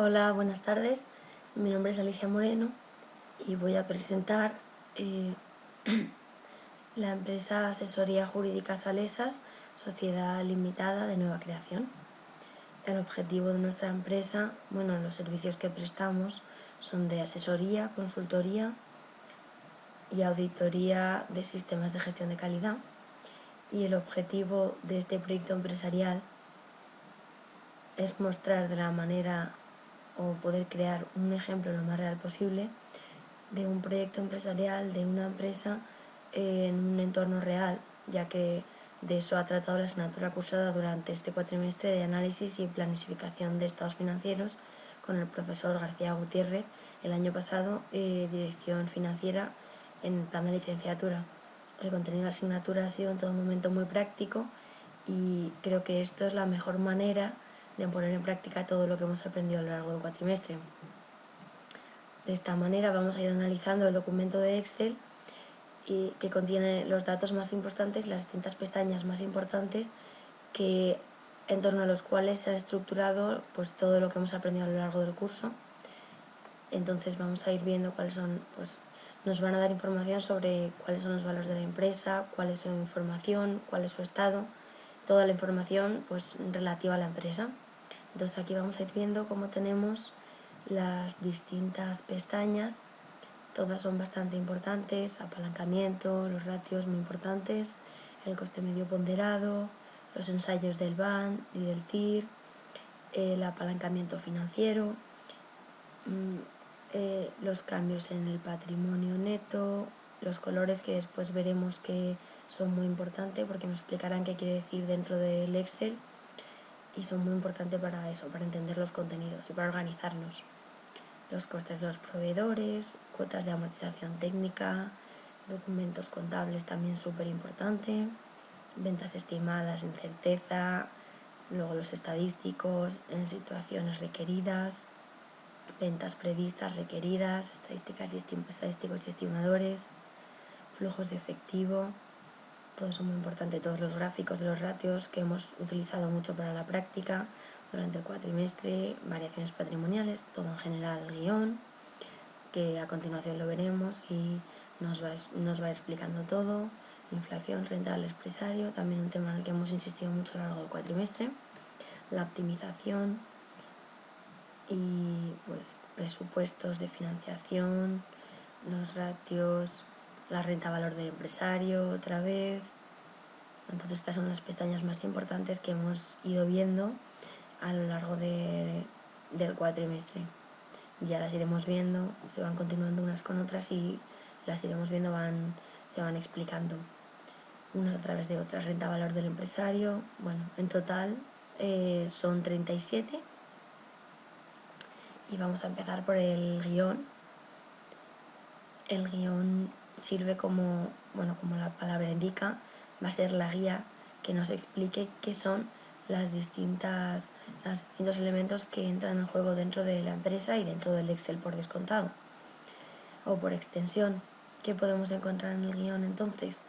Hola, buenas tardes. Mi nombre es Alicia Moreno y voy a presentar la empresa Asesoría Jurídica Salesas, Sociedad Limitada de Nueva Creación. El objetivo de nuestra empresa, los servicios que prestamos son de asesoría, consultoría y auditoría de sistemas de gestión de calidad. Y el objetivo de este proyecto empresarial es mostrar de la manera o poder crear un ejemplo lo más real posible de un proyecto empresarial, de una empresa en un entorno real, ya que de eso ha tratado la asignatura cursada durante este cuatrimestre de análisis y planificación de estados financieros con el profesor García Gutiérrez el año pasado, dirección financiera en el plan de licenciatura. El contenido de la asignatura ha sido en todo momento muy práctico y creo que esto es la mejor manera de poner en práctica todo lo que hemos aprendido a lo largo del cuatrimestre. De esta manera vamos a ir analizando el documento de Excel que contiene los datos más importantes, las distintas pestañas más importantes en torno a los cuales se ha estructurado pues, todo lo que hemos aprendido a lo largo del curso. Entonces vamos a ir viendo cuáles son, nos van a dar información sobre cuáles son los valores de la empresa, cuál es su información, cuál es su estado, toda la información relativa a la empresa. Entonces aquí vamos a ir viendo cómo tenemos las distintas pestañas, todas son bastante importantes: apalancamiento, los ratios muy importantes, el coste medio ponderado, los ensayos del BAN y del TIR, el apalancamiento financiero, los cambios en el patrimonio neto, los colores que después veremos que son muy importantes porque nos explicarán qué quiere decir dentro del Excel y son muy importantes para eso, para entender los contenidos y para organizarnos. Los costes de los proveedores, cuotas de amortización técnica, documentos contables también súper importante, ventas estimadas en certeza, luego los estadísticos en situaciones requeridas, ventas previstas requeridas, estadísticos y estimadores, flujos de efectivo. Todo eso es muy importante, todos los gráficos de los ratios que hemos utilizado mucho para la práctica durante el cuatrimestre, variaciones patrimoniales, todo en general, el guión, que a continuación lo veremos y nos va explicando todo, inflación, renta del empresario, también un tema en el que hemos insistido mucho a lo largo del cuatrimestre, la optimización y presupuestos de financiación, los ratios, la renta valor del empresario otra vez. Entonces estas son las pestañas más importantes que hemos ido viendo a lo largo del cuatrimestre. Ya las iremos viendo, se van continuando unas con otras y las iremos viendo, se van explicando unas a través de otras. Renta valor del empresario, en total son 37 y vamos a empezar por el guión. El guión sirve como la palabra indica, va a ser la guía que nos explique qué son los distintos elementos que entran en juego dentro de la empresa y dentro del Excel por descontado o por extensión. ¿Qué podemos encontrar en el guión entonces?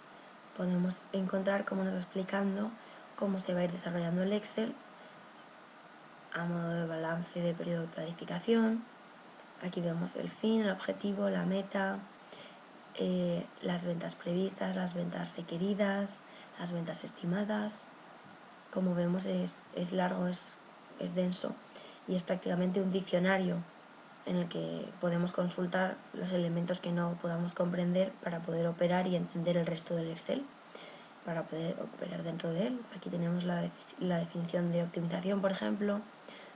Podemos encontrar cómo nos va explicando cómo se va a ir desarrollando el Excel a modo de balance de periodo de planificación. Aquí vemos el fin, el objetivo, la meta, las ventas previstas, las ventas requeridas, las ventas estimadas. Como vemos es largo, es denso y es prácticamente un diccionario en el que podemos consultar los elementos que no podamos comprender para poder operar y entender el resto del Excel, para poder operar dentro de él. Aquí tenemos la definición de optimización, por ejemplo,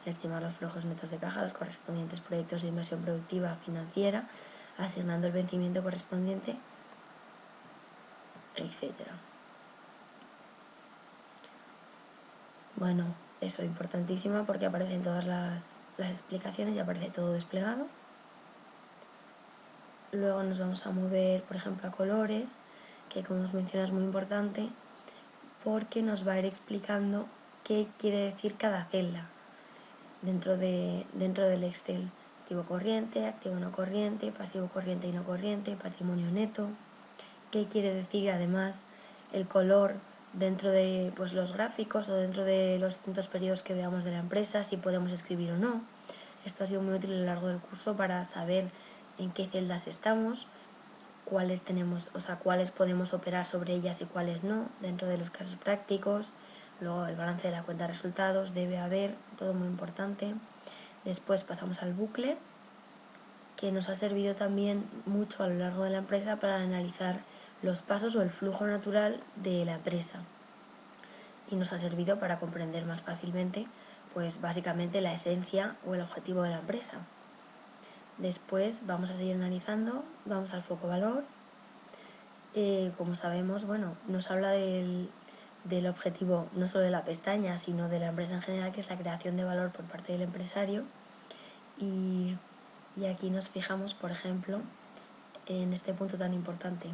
estimar los flujos netos de caja, los correspondientes proyectos de inversión productiva financiera, asignando el vencimiento correspondiente, etc. Eso es importantísimo porque aparecen todas las explicaciones y aparece todo desplegado. Luego nos vamos a mover, por ejemplo, a colores, que como os mencioné es muy importante porque nos va a ir explicando qué quiere decir cada celda dentro del Excel. Activo corriente, activo no corriente, pasivo corriente y no corriente, patrimonio neto. ¿Qué quiere decir además el color dentro de los gráficos o dentro de los distintos periodos que veamos de la empresa, si podemos escribir o no? Esto ha sido muy útil a lo largo del curso para saber en qué celdas estamos, cuáles podemos operar sobre ellas y cuáles no, dentro de los casos prácticos. Luego el balance de la cuenta de resultados, debe haber, todo muy importante. Después pasamos al bucle, que nos ha servido también mucho a lo largo de la empresa para analizar los pasos o el flujo natural de la empresa. Y nos ha servido para comprender más fácilmente, pues básicamente la esencia o el objetivo de la empresa. Después vamos a seguir analizando, vamos al foco valor. Como sabemos, nos habla del objetivo no solo de la pestaña, sino de la empresa en general, que es la creación de valor por parte del empresario. Y aquí nos fijamos, por ejemplo, en este punto tan importante.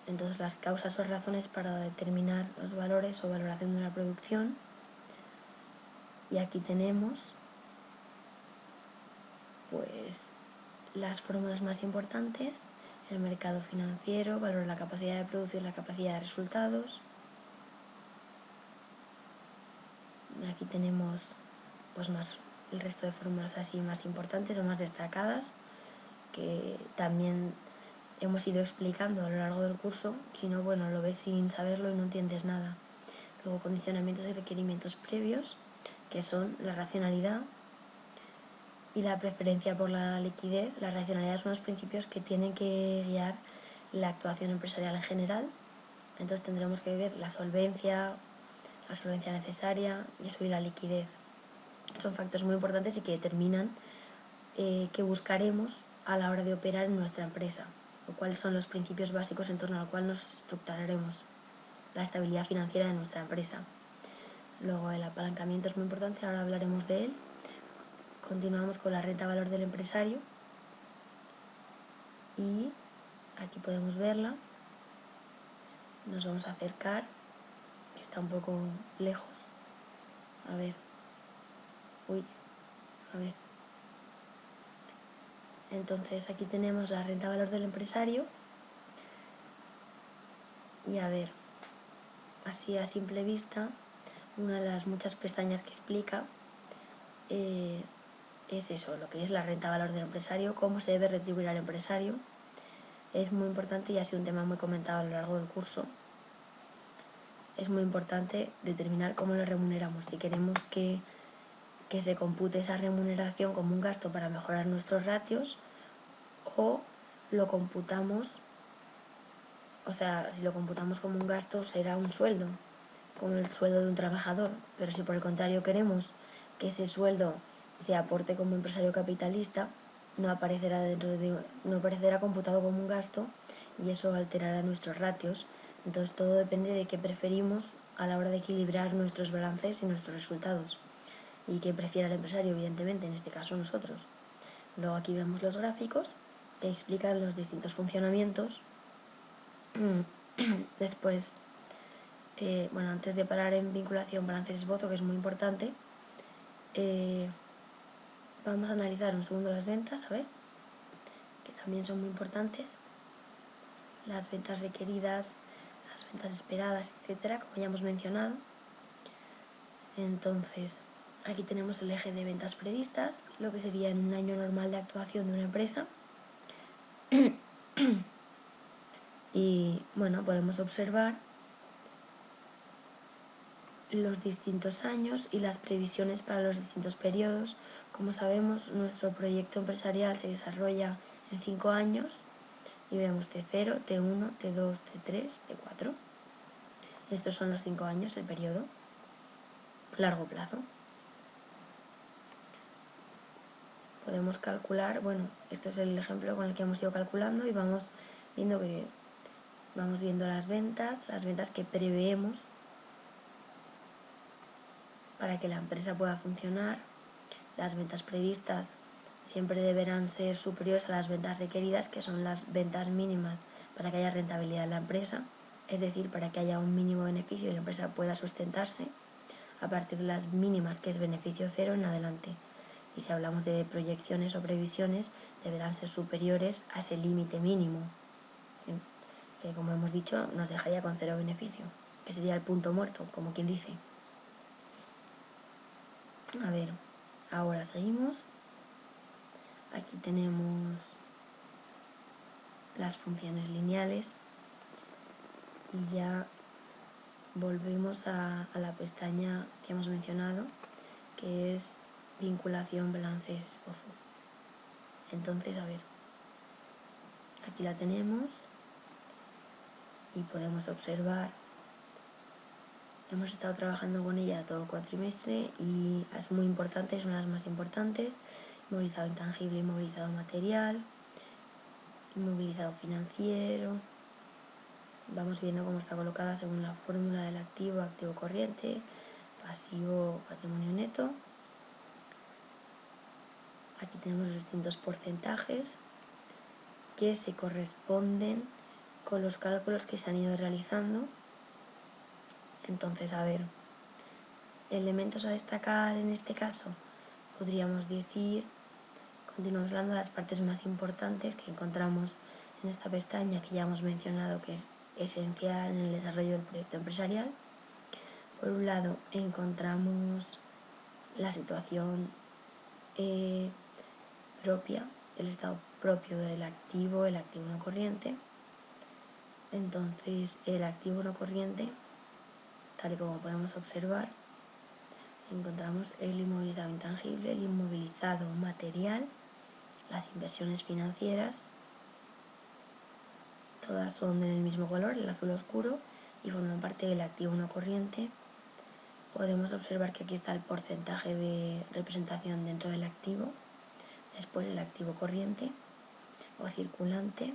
Entonces, las causas o razones para determinar los valores o valoración de una producción. Y aquí tenemos pues las fórmulas más importantes: el mercado financiero, valora la capacidad de producir, la capacidad de resultados. Aquí tenemos pues más el resto de fórmulas así más importantes o más destacadas, que también hemos ido explicando a lo largo del curso. Si no, lo ves sin saberlo y no entiendes nada. Luego, condicionamientos y requerimientos previos, que son la racionalidad y la preferencia por la liquidez. La racionalidad son los principios que tienen que guiar la actuación empresarial en general. Entonces tendremos que ver la solvencia necesaria y la liquidez. Son factores muy importantes y que determinan qué buscaremos a la hora de operar en nuestra empresa, o cuáles son los principios básicos en torno al cual nos estructuraremos la estabilidad financiera de nuestra empresa. Luego el apalancamiento es muy importante, ahora hablaremos de él. Continuamos con la renta valor del empresario y aquí podemos verla. Nos vamos a acercar, que está un poco lejos. A ver. Entonces aquí tenemos la renta valor del empresario y así a simple vista, una de las muchas pestañas que explica es eso, lo que es la renta valor del empresario, cómo se debe retribuir al empresario. Es muy importante y ha sido un tema muy comentado a lo largo del curso. Es muy importante determinar cómo lo remuneramos. Si queremos que se compute esa remuneración como un gasto para mejorar nuestros ratios, o lo computamos, si lo computamos como un gasto, será un sueldo, como el sueldo de un trabajador. Pero si por el contrario queremos que ese sueldo se aporte como empresario capitalista, no aparecerá computado como un gasto, y eso alterará nuestros ratios. Entonces todo depende de qué preferimos a la hora de equilibrar nuestros balances y nuestros resultados, y qué prefiera el empresario, evidentemente, en este caso nosotros. Luego aquí vemos los gráficos que explican los distintos funcionamientos. Después, antes de parar en vinculación, balance y esbozo, que es muy importante, vamos a analizar un segundo las ventas, que también son muy importantes. Las ventas requeridas, las ventas esperadas, etcétera, como ya hemos mencionado. Entonces, aquí tenemos el eje de ventas previstas, lo que sería en un año normal de actuación de una empresa. Y podemos observar los distintos años y las previsiones para los distintos periodos. Como sabemos, nuestro proyecto empresarial se desarrolla en 5 años y vemos T0, T1, T2, T3, T4. Estos son los 5 años, el periodo largo plazo. Podemos calcular, este es el ejemplo con el que hemos ido calculando, y vamos viendo las ventas que preveemos para que la empresa pueda funcionar. Las ventas previstas siempre deberán ser superiores a las ventas requeridas, que son las ventas mínimas para que haya rentabilidad en la empresa, es decir, para que haya un mínimo beneficio y la empresa pueda sustentarse, a partir de las mínimas, que es beneficio cero en adelante. Y si hablamos de proyecciones o previsiones, deberán ser superiores a ese límite mínimo, que, como hemos dicho, nos dejaría con cero beneficio, que sería el punto muerto, como quien dice. Ahora seguimos. Aquí tenemos las funciones lineales y ya volvemos a la pestaña que hemos mencionado, que es vinculación, balances, esbozo. Entonces, a ver, aquí la tenemos y podemos observar. Hemos estado trabajando con ella todo el cuatrimestre y es muy importante, es una de las más importantes. Inmovilizado intangible, inmovilizado material, inmovilizado financiero. Vamos viendo cómo está colocada según la fórmula del activo, activo corriente, pasivo, patrimonio neto. Aquí tenemos los distintos porcentajes que se corresponden con los cálculos que se han ido realizando. Entonces, a ver, elementos a destacar en este caso, podríamos decir, continuamos hablando de las partes más importantes que encontramos en esta pestaña que ya hemos mencionado que es esencial en el desarrollo del proyecto empresarial. Por un lado, encontramos la situación propia, el estado propio del activo, el activo no corriente. Entonces, el activo no corriente, tal y como podemos observar, encontramos el inmovilizado intangible, el inmovilizado material, las inversiones financieras. Todas son del mismo color, el azul oscuro, y forman parte del activo no corriente. Podemos observar que aquí está el porcentaje de representación dentro del activo. Después el activo corriente o circulante,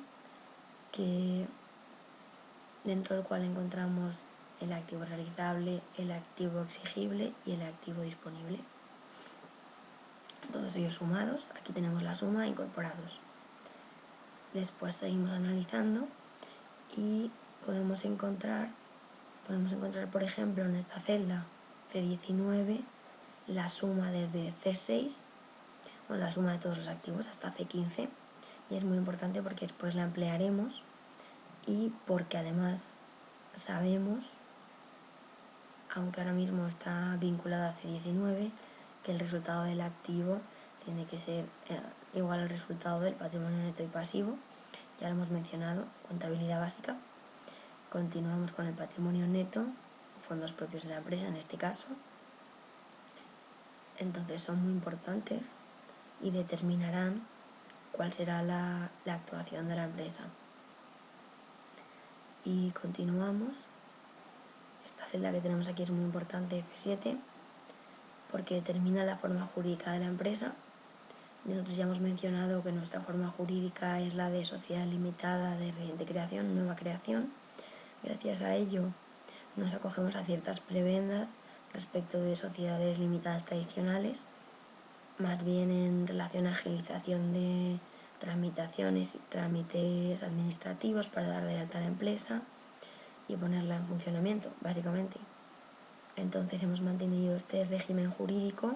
dentro del cual encontramos el activo realizable, el activo exigible y el activo disponible. Todos ellos sumados, aquí tenemos la suma, incorporados. Después seguimos analizando y podemos encontrar, por ejemplo, en esta celda C19 la suma desde C6, o la suma de todos los activos hasta C15, y es muy importante porque después la emplearemos y porque además sabemos, aunque ahora mismo está vinculada a C19, que el resultado del activo tiene que ser igual al resultado del patrimonio neto y pasivo. Ya lo hemos mencionado, contabilidad básica. Continuamos con el patrimonio neto, fondos propios de la empresa en este caso. Entonces son muy importantes y determinarán cuál será la actuación de la empresa. Y continuamos. Esta celda que tenemos aquí es muy importante, F7, porque determina la forma jurídica de la empresa. Nosotros ya hemos mencionado que nuestra forma jurídica es la de sociedad limitada de reciente creación, nueva creación. Gracias a ello nos acogemos a ciertas prebendas respecto de sociedades limitadas tradicionales, más bien en relación a agilización de tramitaciones y trámites administrativos para dar de alta a la empresa y ponerla en funcionamiento, básicamente. Entonces hemos mantenido este régimen jurídico,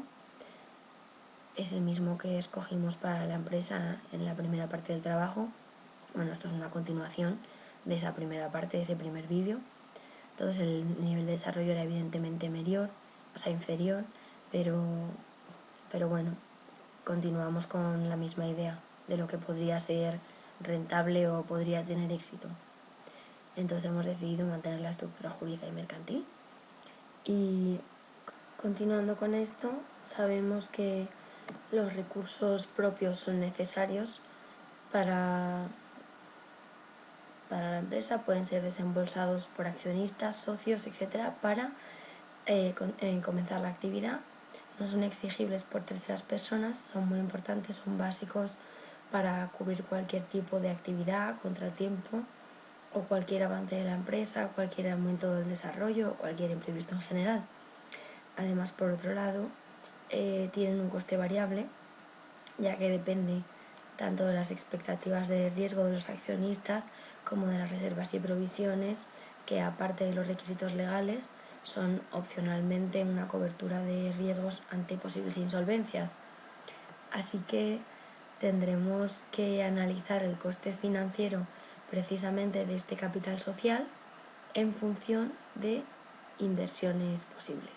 es el mismo que escogimos para la empresa en la primera parte del trabajo. Bueno, esto es una continuación de esa primera parte, de ese primer vídeo. Entonces el nivel de desarrollo era evidentemente inferior, pero bueno, continuamos con la misma idea de lo que podría ser rentable o podría tener éxito. Entonces hemos decidido mantener la estructura jurídica y mercantil. Y continuando con esto, sabemos que los recursos propios son necesarios para la empresa, pueden ser desembolsados por accionistas, socios, etcétera, para comenzar la actividad. No son exigibles por terceras personas, son muy importantes, son básicos para cubrir cualquier tipo de actividad, contratiempo o cualquier avance de la empresa, cualquier aumento del desarrollo o cualquier imprevisto en general. Además, por otro lado, tienen un coste variable, ya que depende tanto de las expectativas de riesgo de los accionistas como de las reservas y provisiones, que aparte de los requisitos legales, son opcionalmente una cobertura de riesgos ante posibles insolvencias. Así que tendremos que analizar el coste financiero precisamente de este capital social en función de inversiones posibles.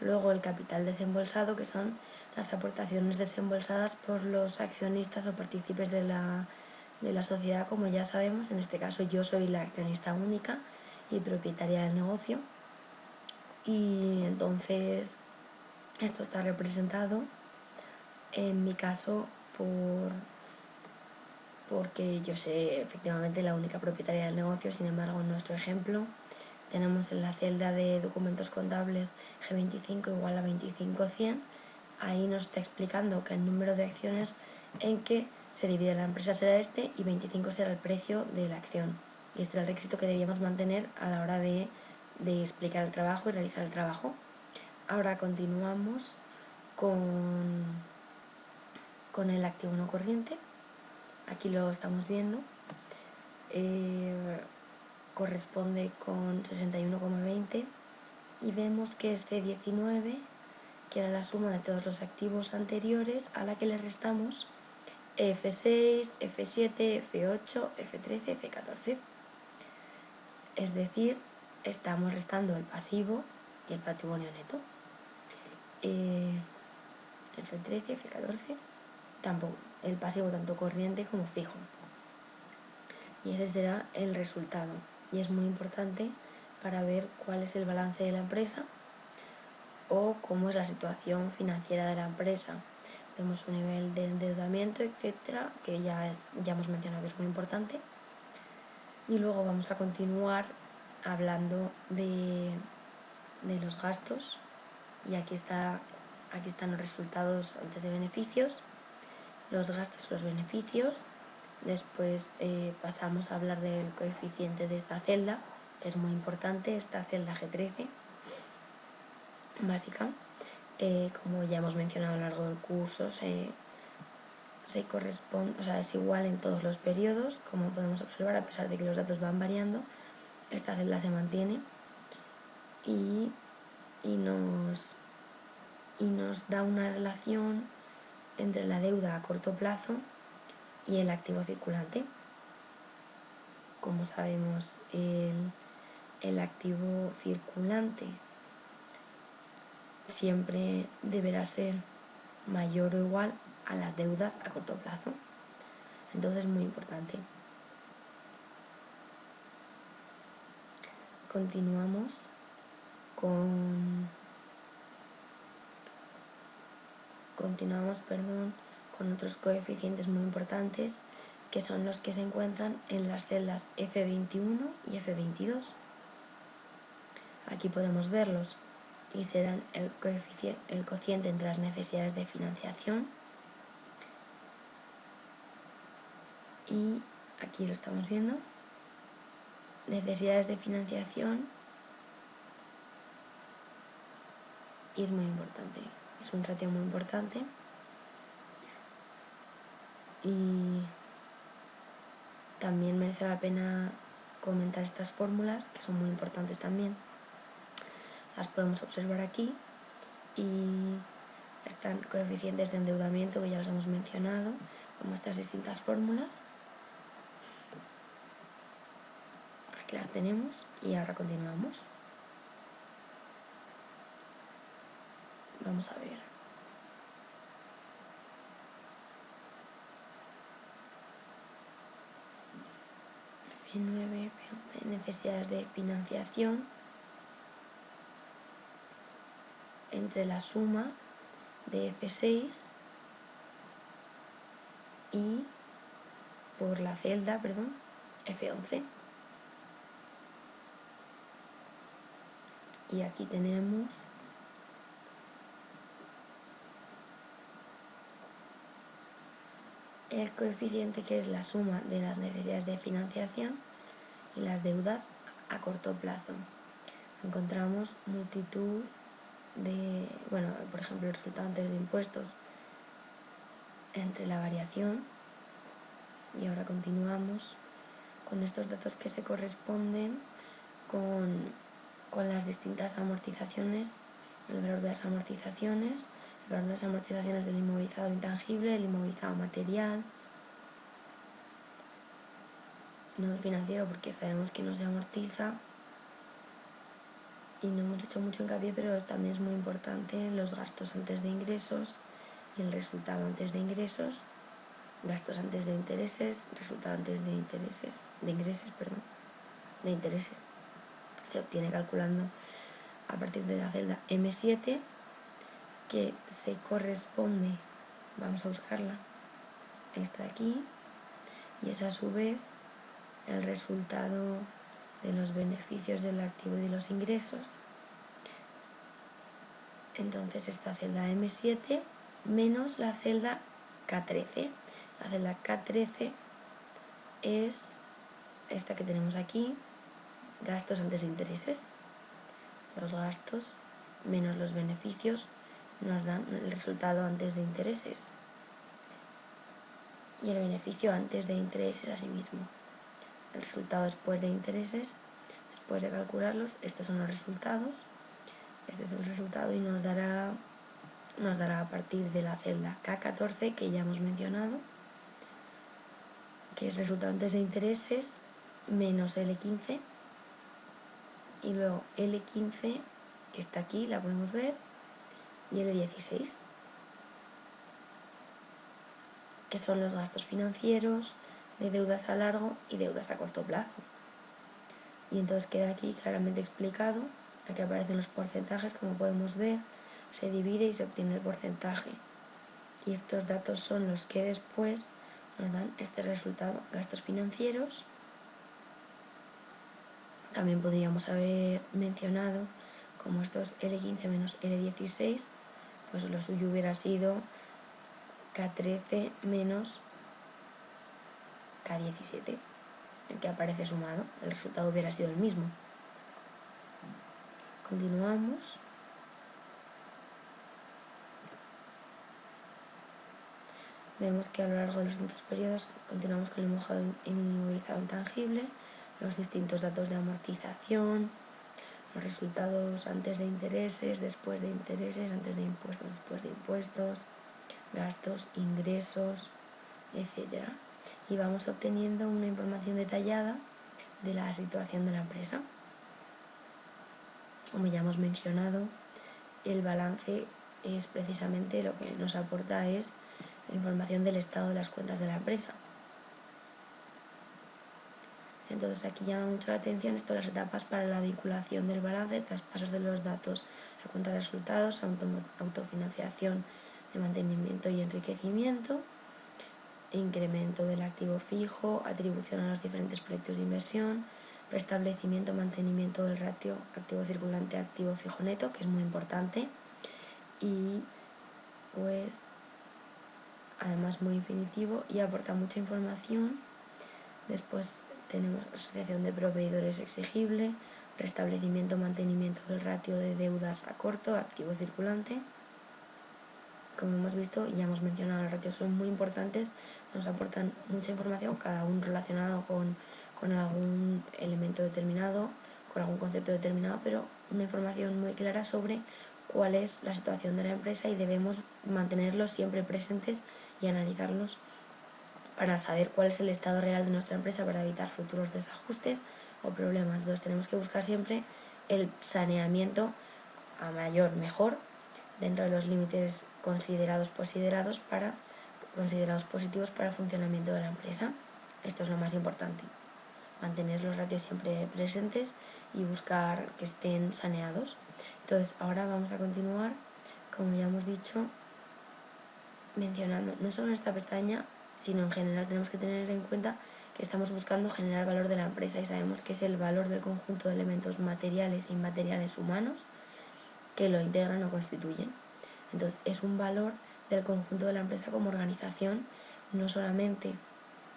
Luego el capital desembolsado, que son las aportaciones desembolsadas por los accionistas o partícipes de la sociedad. Como ya sabemos, en este caso yo soy la accionista única y propietaria del negocio, y entonces esto está representado en mi caso porque yo soy efectivamente la única propietaria del negocio. Sin embargo, en nuestro ejemplo tenemos en la celda de documentos contables G25 igual a 25.100. Ahí nos está explicando que el número de acciones en que se divide la empresa será este, y 25 será el precio de la acción. Y este era el requisito que debíamos mantener a la hora de explicar el trabajo y realizar el trabajo. Ahora continuamos con el activo no corriente. Aquí lo estamos viendo. Corresponde con 61,20, y vemos que es C19, que era la suma de todos los activos anteriores, a la que le restamos F6, F7, F8, F13, F14. Es decir, estamos restando el pasivo y el patrimonio neto. F13, F14, tampoco, el pasivo tanto corriente como fijo. Y ese será el resultado. Y es muy importante para ver cuál es el balance de la empresa o cómo es la situación financiera de la empresa. Vemos su nivel de endeudamiento, etcétera, que ya hemos mencionado que es muy importante. Y luego vamos a continuar hablando de los gastos. Y aquí están los resultados antes de beneficios, los gastos, los beneficios. Después pasamos a hablar del coeficiente de esta celda, que es muy importante, esta celda G13 básica. Como ya hemos mencionado a lo largo del curso, se corresponde, o sea, es igual en todos los periodos. Como podemos observar, a pesar de que los datos van variando, esta celda se mantiene y nos da una relación entre la deuda a corto plazo y el activo circulante. Como sabemos, el activo circulante siempre deberá ser mayor o igual a las deudas a corto plazo. Entonces, muy importante. Continuamos con otros coeficientes muy importantes, que son los que se encuentran en las celdas F21 y F22. Aquí podemos verlos y serán el cociente entre las necesidades de financiación, y aquí lo estamos viendo, necesidades de financiación, y es muy importante, es un ratio muy importante. Y también merece la pena comentar estas fórmulas, que son muy importantes también. Las podemos observar aquí, y están coeficientes de endeudamiento, que ya los hemos mencionado, como estas distintas fórmulas. Aquí las tenemos y ahora continuamos. Vamos a ver. F9, F11, necesidades de financiación entre la suma de F6 y por la celda, F11. Y aquí tenemos el coeficiente, que es la suma de las necesidades de financiación y las deudas a corto plazo. Encontramos multitud de, por ejemplo, el resultado antes de impuestos entre la variación. Y ahora continuamos con estos datos que se corresponden con las distintas amortizaciones, el valor de las amortizaciones, el valor de las amortizaciones del inmovilizado intangible, el inmovilizado material, no el financiero, porque sabemos que no se amortiza, y no hemos hecho mucho hincapié, pero también es muy importante los gastos antes de ingresos, y el resultado antes de ingresos, gastos antes de intereses, resultado antes de intereses, de intereses. Se obtiene calculando a partir de la celda M7, que se corresponde, vamos a buscarla, esta de aquí, y es a su vez el resultado de los beneficios del activo y de los ingresos. Entonces esta celda M7 menos la celda K13. La celda K13 es esta que tenemos aquí, gastos antes de intereses. Los gastos menos los beneficios nos dan el resultado antes de intereses. Y el beneficio antes de intereses asimismo. El resultado después de intereses, después de calcularlos, estos son los resultados. Este es el resultado y nos dará a partir de la celda K14 que ya hemos mencionado, que es resultado antes de intereses menos L15, y luego L15 que está aquí, la podemos ver, y L16, que son los gastos financieros de deudas a largo y deudas a corto plazo. Y entonces queda aquí claramente explicado. Aquí aparecen los porcentajes, como podemos ver, se divide y se obtiene el porcentaje. Y estos datos son los que después nos dan este resultado, gastos financieros. También podríamos haber mencionado, como estos L15 menos L16, pues lo suyo hubiera sido K13 menos K17, el que aparece sumado, el resultado hubiera sido el mismo. Continuamos. Vemos que a lo largo de los distintos periodos continuamos con el inmovilizado intangible, los distintos datos de amortización, los resultados antes de intereses, después de intereses, antes de impuestos, después de impuestos, gastos, ingresos, etc. Y vamos obteniendo una información detallada de la situación de la empresa. Como ya hemos mencionado, el balance es precisamente lo que nos aporta es la información del estado de las cuentas de la empresa. Entonces aquí llama mucho la atención esto, las etapas para la vinculación del balance, traspasos de los datos a cuenta de resultados, autofinanciación de mantenimiento y enriquecimiento, incremento del activo fijo, atribución a los diferentes proyectos de inversión, restablecimiento, mantenimiento del ratio activo circulante activo fijo neto, que es muy importante, y pues además muy infinitivo y aporta mucha información. Después tenemos asociación de proveedores exigible, restablecimiento, mantenimiento del ratio de deudas a corto, activo circulante. Como hemos visto y ya hemos mencionado, los ratios son muy importantes, nos aportan mucha información, cada uno relacionado con algún elemento determinado, con algún concepto determinado, pero una información muy clara sobre cuál es la situación de la empresa y debemos mantenerlos siempre presentes y analizarlos para saber cuál es el estado real de nuestra empresa para evitar futuros desajustes o problemas. Entonces tenemos que buscar siempre el saneamiento a mayor, mejor, dentro de los límites considerados positivos para el funcionamiento de la empresa. Esto es lo más importante, mantener los ratios siempre presentes y buscar que estén saneados. Entonces ahora vamos a continuar, como ya hemos dicho, mencionando no solo en esta pestaña, sino en general tenemos que tener en cuenta que estamos buscando generar valor de la empresa y sabemos que es el valor del conjunto de elementos materiales e inmateriales humanos que lo integran o constituyen. Entonces es un valor del conjunto de la empresa como organización, no solamente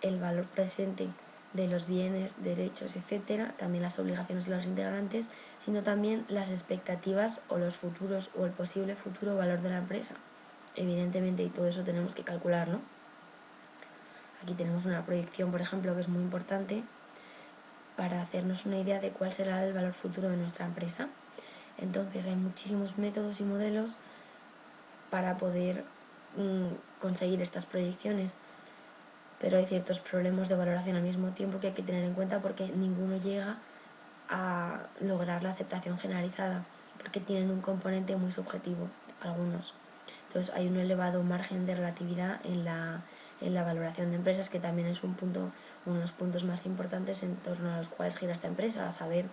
el valor presente de los bienes, derechos, etcétera, también las obligaciones de los integrantes, sino también las expectativas o los futuros o el posible futuro valor de la empresa. Evidentemente, y todo eso tenemos que calcularlo. Aquí tenemos una proyección, por ejemplo, que es muy importante para hacernos una idea de cuál será el valor futuro de nuestra empresa. Entonces hay muchísimos métodos y modelos para poder conseguir estas proyecciones, pero hay ciertos problemas de valoración al mismo tiempo que hay que tener en cuenta porque ninguno llega a lograr la aceptación generalizada, porque tienen un componente muy subjetivo, algunos. Entonces hay un elevado margen de relatividad en la valoración de empresas, que también es uno de los puntos más importantes en torno a los cuales gira esta empresa, a saber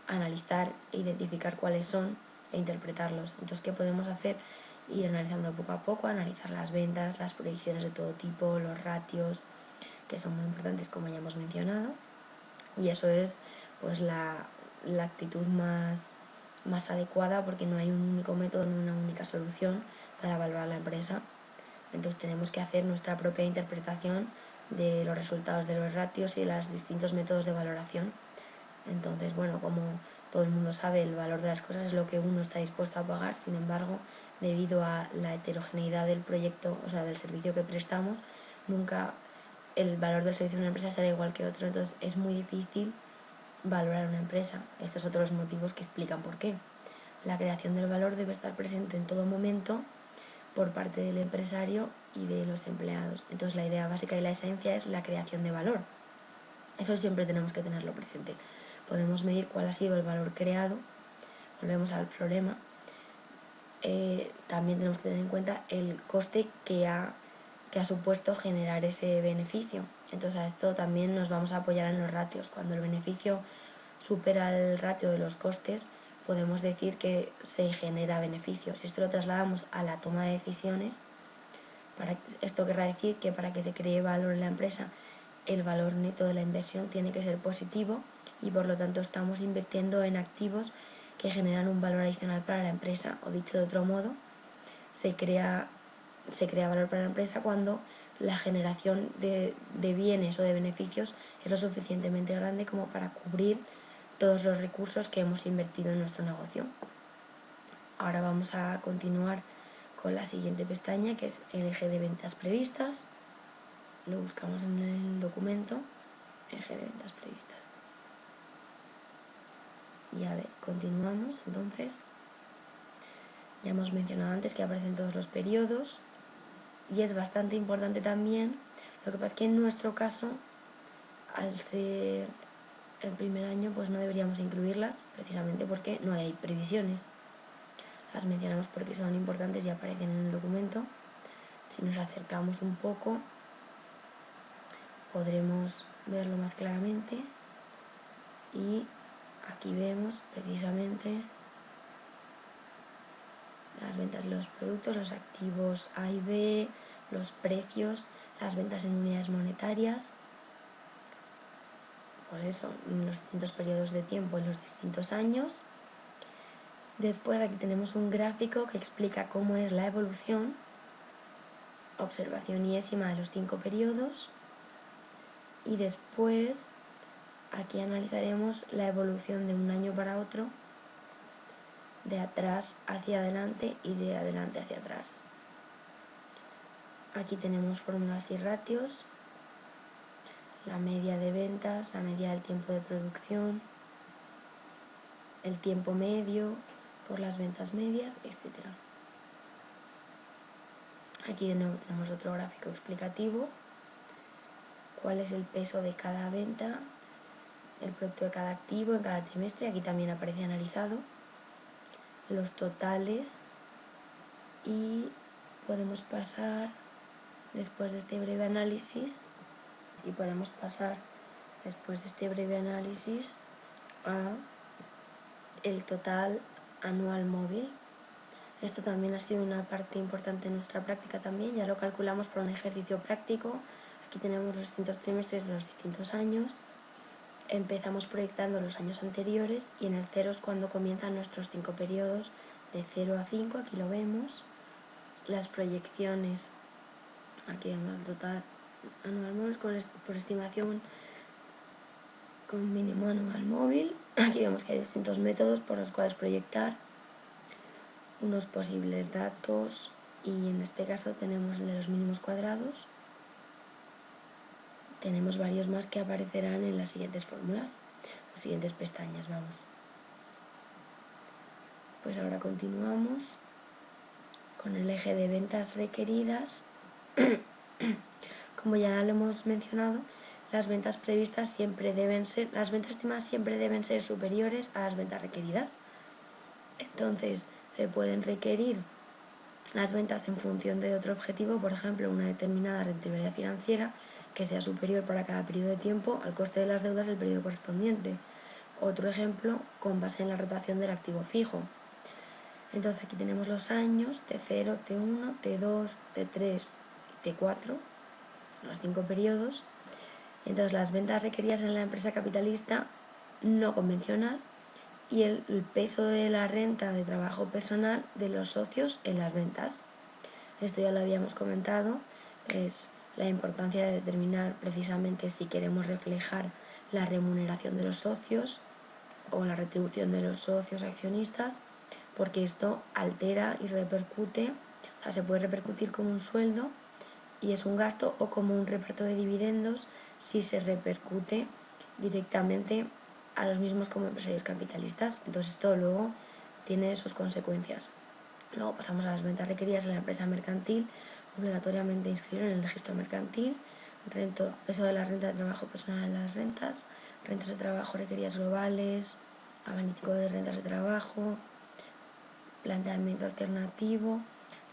analizar e identificar cuáles son e interpretarlos. Entonces, ¿qué podemos hacer? Ir analizando poco a poco, analizar las ventas, las proyecciones de todo tipo, los ratios, que son muy importantes, como ya hemos mencionado, y eso es pues la actitud más adecuada, porque no hay un único método ni una única solución para evaluar la empresa. Entonces tenemos que hacer nuestra propia interpretación de los resultados de los ratios y de los distintos métodos de valoración. Entonces, bueno, como todo el mundo sabe, el valor de las cosas es lo que uno está dispuesto a pagar. Sin embargo, debido a la heterogeneidad del proyecto, o sea, del servicio que prestamos, nunca el valor del servicio de una empresa será igual que otro. Entonces es muy difícil valorar una empresa. Estos son otros motivos que explican por qué. La creación del valor debe estar presente en todo momento por parte del empresario y de los empleados. Entonces la idea básica y la esencia es la creación de valor. Eso siempre tenemos que tenerlo presente. Podemos medir cuál ha sido el valor creado. Volvemos al problema. También tenemos que tener en cuenta el coste que ha supuesto generar ese beneficio. Entonces a esto también nos vamos a apoyar en los ratios. Cuando el beneficio supera el ratio de los costes, podemos decir que se genera beneficio. Si esto lo trasladamos a la toma de decisiones, esto querrá decir que para que se cree valor en la empresa, el valor neto de la inversión tiene que ser positivo, y por lo tanto estamos invirtiendo en activos que generan un valor adicional para la empresa. O dicho de otro modo, se crea valor para la empresa cuando la generación de bienes o de beneficios es lo suficientemente grande como para cubrir todos los recursos que hemos invertido en nuestro negocio. Ahora vamos a continuar con la siguiente pestaña, que es el eje de ventas previstas. Lo buscamos en el documento, eje de ventas previstas. Y a ver, continuamos. Entonces, ya hemos mencionado antes que aparecen todos los periodos, y es bastante importante también. Lo que pasa es que en nuestro caso, al ser el primer año, pues no deberíamos incluirlas, precisamente porque no hay previsiones. Las mencionamos porque son importantes y aparecen en el documento. Si nos acercamos un poco, podremos verlo más claramente, y aquí vemos precisamente las ventas de los productos, los activos A y B, los precios, las ventas en unidades monetarias, pues eso, en los distintos periodos de tiempo, en los distintos años. Después aquí tenemos un gráfico que explica cómo es la evolución, observación iésima de los 5 periodos, y después aquí analizaremos la evolución de un año para otro, de atrás hacia adelante y de adelante hacia atrás. Aquí tenemos fórmulas y ratios, la media de ventas, la media del tiempo de producción, el tiempo medio por las ventas medias, etc. Aquí de nuevo tenemos otro gráfico explicativo, cuál es el peso de cada venta, el producto de cada activo en cada trimestre. Aquí también aparece analizado los totales, y podemos pasar después de este breve análisis a el total anual móvil. Esto también ha sido una parte importante en nuestra práctica también. Ya lo calculamos por un ejercicio práctico. Aquí tenemos los distintos trimestres de los distintos años. Empezamos proyectando los años anteriores, y en el 0 es cuando comienzan nuestros 5 periodos, de 0 a 5, aquí lo vemos. Las proyecciones, aquí vemos el total anual móvil por estimación con mínimo anual móvil. Aquí vemos que hay distintos métodos por los cuales proyectar unos posibles datos, y en este caso tenemos el de los mínimos cuadrados. Tenemos varios más que aparecerán en las siguientes fórmulas, las siguientes pestañas, vamos. Pues ahora continuamos con el eje de ventas requeridas. Como ya lo hemos mencionado, las ventas previstas las ventas estimadas siempre deben ser superiores a las ventas requeridas. Entonces, se pueden requerir las ventas en función de otro objetivo, por ejemplo, una determinada rentabilidad financiera que sea superior para cada periodo de tiempo al coste de las deudas del periodo correspondiente. Otro ejemplo, con base en la rotación del activo fijo. Entonces aquí tenemos los años T0, T1, T2, T3 y T4, los 5 periodos. Entonces las ventas requeridas en la empresa capitalista no convencional y el peso de la renta de trabajo personal de los socios en las ventas. Esto ya lo habíamos comentado, es la importancia de determinar precisamente si queremos reflejar la remuneración de los socios o la retribución de los socios accionistas, porque esto altera y repercute, o sea, se puede repercutir como un sueldo y es un gasto, o como un reparto de dividendos si se repercute directamente a los mismos como empresarios capitalistas. Entonces esto luego tiene sus consecuencias. Luego pasamos a las ventas requeridas en la empresa mercantil, obligatoriamente inscribir en el registro mercantil, peso de la renta de trabajo personal en las rentas, rentas de trabajo requeridas globales, abanico de rentas de trabajo, planteamiento alternativo,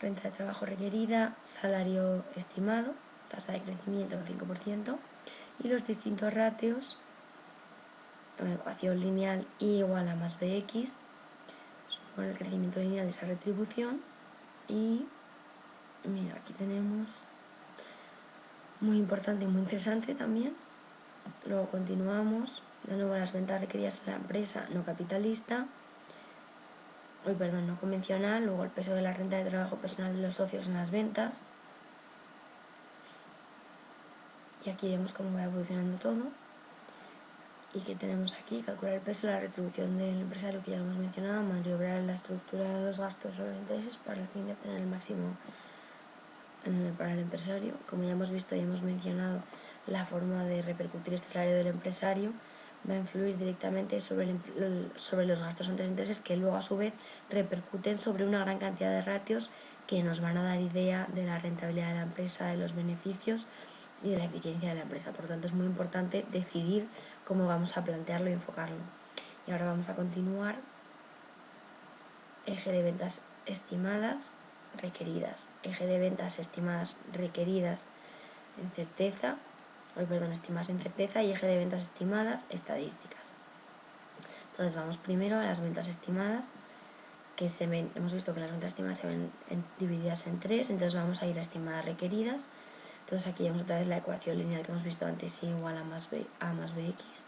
renta de trabajo requerida, salario estimado, tasa de crecimiento del 5% y los distintos ratios, una ecuación lineal y igual a más bx, supone el crecimiento lineal de esa retribución. Y mira, aquí tenemos muy importante y muy interesante también. Luego continuamos, de nuevo las ventas requeridas en la empresa no capitalista, no convencional, luego el peso de la renta de trabajo personal de los socios en las ventas. Y aquí vemos cómo va evolucionando todo. Y que tenemos aquí, calcular el peso de la retribución del empresario, que ya lo hemos mencionado, maniobrar la estructura de los gastos sobre los intereses para el fin de obtener el máximo para el empresario. Como ya hemos visto y hemos mencionado, la forma de repercutir este salario del empresario va a influir directamente sobre los gastos entre intereses, que luego a su vez repercuten sobre una gran cantidad de ratios que nos van a dar idea de la rentabilidad de la empresa, de los beneficios y de la eficiencia de la empresa. Por lo tanto, es muy importante decidir cómo vamos a plantearlo y enfocarlo. Y ahora vamos a continuar. Eje de ventas estimadas requeridas. Eje de ventas estimadas requeridas en certeza, estimadas en certeza, y eje de ventas estimadas estadísticas. Entonces vamos primero a las ventas estimadas, que hemos visto que las ventas estimadas se ven divididas en tres, entonces vamos a ir a estimadas requeridas. Entonces aquí vemos otra vez la ecuación lineal que hemos visto antes, y igual a más bx.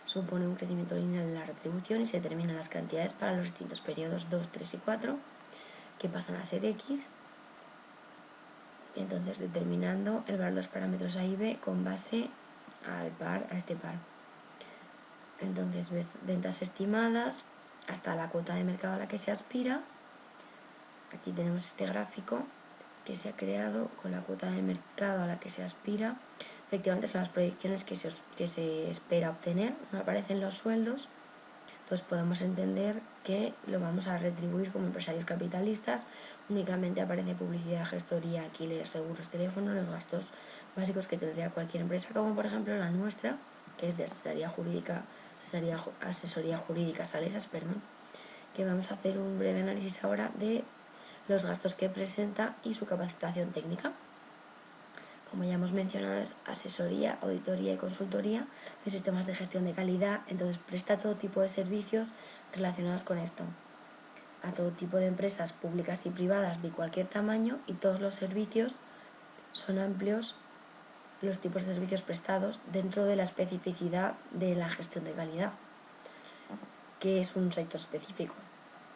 Supone un crecimiento lineal de la retribución y se determinan las cantidades para los distintos periodos 2, 3 y 4, que pasan a ser x. Y entonces determinando el valor de los parámetros A y B con base a este par. Entonces ventas estimadas hasta la cuota de mercado a la que se aspira. Aquí tenemos este gráfico que se ha creado con la cuota de mercado a la que se aspira. Efectivamente son las proyecciones que se espera obtener, no aparecen los sueldos. Entonces podemos entender que lo vamos a retribuir como empresarios capitalistas. Únicamente aparece publicidad, gestoría, alquiler, seguros, teléfono, los gastos básicos que tendría cualquier empresa, como por ejemplo la nuestra, que es de asesoría jurídica Salesas, que vamos a hacer un breve análisis ahora de los gastos que presenta y su capacitación técnica. Como ya hemos mencionado, es asesoría, auditoría y consultoría de sistemas de gestión de calidad. Entonces presta todo tipo de servicios relacionados con esto a todo tipo de empresas públicas y privadas de cualquier tamaño, y todos los servicios son amplios, los tipos de servicios prestados dentro de la especificidad de la gestión de calidad, que es un sector específico.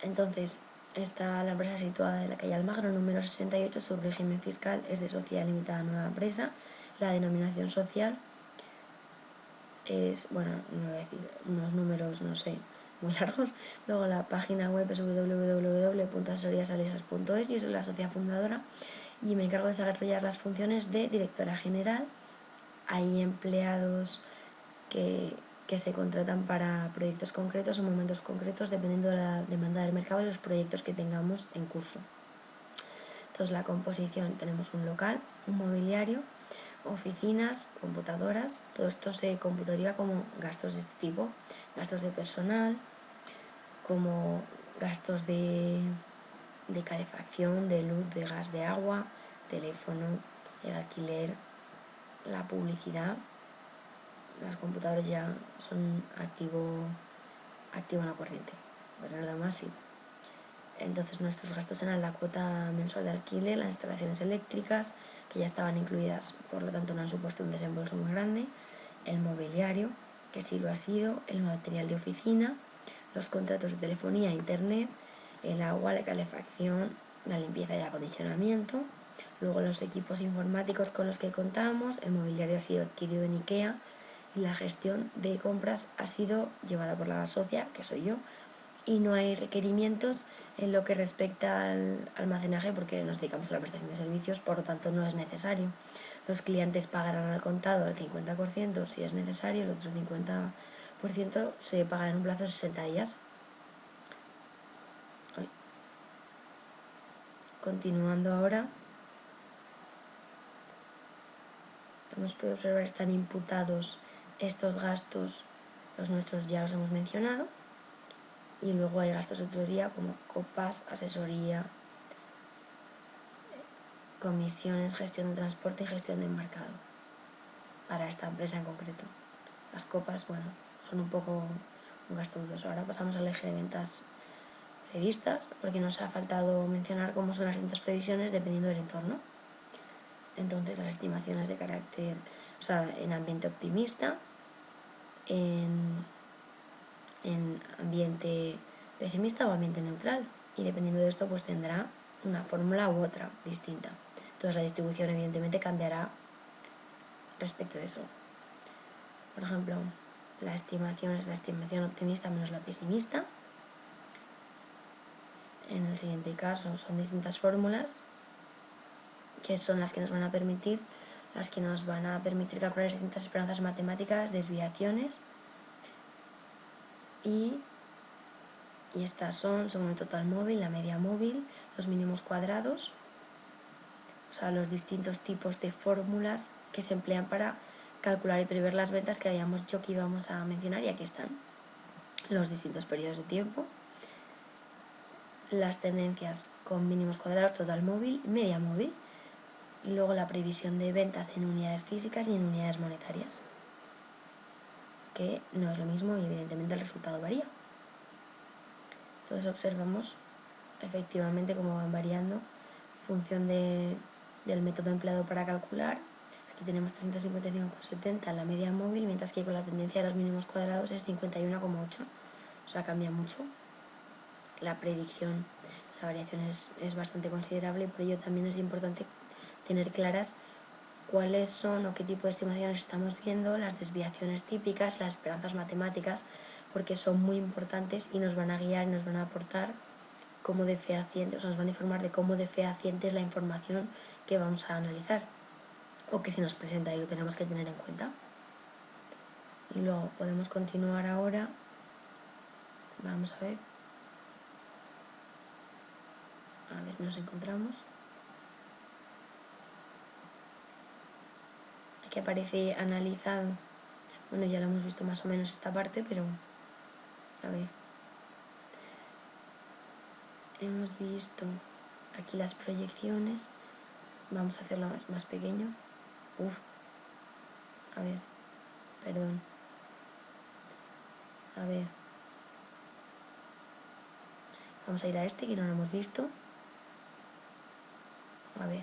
Entonces, está la empresa situada en la calle Almagro, número 68. Su régimen fiscal es de sociedad limitada nueva empresa. La denominación social es, no voy a decir unos números, no sé, muy largos. Luego la página web es www.asesoriasalesas.es. Yo soy la socia fundadora y me encargo de desarrollar las funciones de directora general. Hay empleados que se contratan para proyectos concretos o momentos concretos, dependiendo de la demanda del mercado y los proyectos que tengamos en curso. Entonces, la composición: tenemos un local, un mobiliario, oficinas, computadoras. Todo esto se computaría como gastos de este tipo: gastos de personal, como gastos de de calefacción, de luz, de gas, de agua, teléfono, el alquiler, la publicidad. Las computadoras ya son activo en la corriente, pero lo demás sí. Entonces nuestros gastos eran la cuota mensual de alquiler, las instalaciones eléctricas, que ya estaban incluidas, por lo tanto no han supuesto un desembolso muy grande, el mobiliario, que sí lo ha sido, el material de oficina, los contratos de telefonía e internet, el agua, la calefacción, la limpieza y acondicionamiento, luego los equipos informáticos con los que contamos, el mobiliario ha sido adquirido en IKEA y la gestión de compras ha sido llevada por la socia, que soy yo, y no hay requerimientos en lo que respecta al almacenaje porque nos dedicamos a la prestación de servicios, por lo tanto no es necesario. Los clientes pagarán al contado el 50% si es necesario, el otro 50% se pagará en un plazo de 60 días. Continuando ahora, hemos podido observar que están imputados estos gastos, los nuestros ya los hemos mencionado, y luego hay gastos de tesorería como copas, asesoría, comisiones, gestión de transporte y gestión de embarcado para esta empresa en concreto. Las copas, bueno, son un poco un gasto dudoso. Ahora pasamos al eje de ventas previstas, porque nos ha faltado mencionar cómo son las distintas previsiones dependiendo del entorno. Entonces, las estimaciones de carácter, o sea, en ambiente optimista, en ambiente pesimista o ambiente neutral. Y dependiendo de esto, pues tendrá una fórmula u otra distinta. Entonces, la distribución evidentemente cambiará respecto de eso. Por ejemplo, la estimación es la estimación optimista menos la pesimista. En el siguiente caso son distintas fórmulas que son las que nos van a permitir calcular distintas esperanzas matemáticas, desviaciones y estas son según el total móvil, la media móvil, los mínimos cuadrados, o sea, los distintos tipos de fórmulas que se emplean para calcular y prever las ventas que habíamos dicho que íbamos a mencionar, y aquí están los distintos periodos de tiempo, las tendencias con mínimos cuadrados, total móvil, media móvil, y luego la previsión de ventas en unidades físicas y en unidades monetarias, que no es lo mismo y evidentemente el resultado varía. Entonces observamos efectivamente cómo van variando en función del método empleado para calcular. Aquí tenemos 355,70 la media móvil, mientras que con la tendencia de los mínimos cuadrados es 51,8. O sea, cambia mucho. La predicción, la variación es bastante considerable y por ello también es importante tener claras cuáles son o qué tipo de estimaciones estamos viendo, las desviaciones típicas, las esperanzas matemáticas, porque son muy importantes y nos van a guiar y nos van a aportar cómo de fehaciente, o sea, nos van a informar de cómo de fehaciente es la información que vamos a analizar o que se nos presenta y lo tenemos que tener en cuenta. Y luego podemos continuar ahora. Vamos a ver si nos encontramos. Aquí aparece analizado. Bueno, ya lo hemos visto más o menos esta parte, pero a ver. Hemos visto aquí las proyecciones. Vamos a hacerlo más pequeño. A ver, perdón. A ver. Vamos a ir a este que no lo hemos visto. A ver.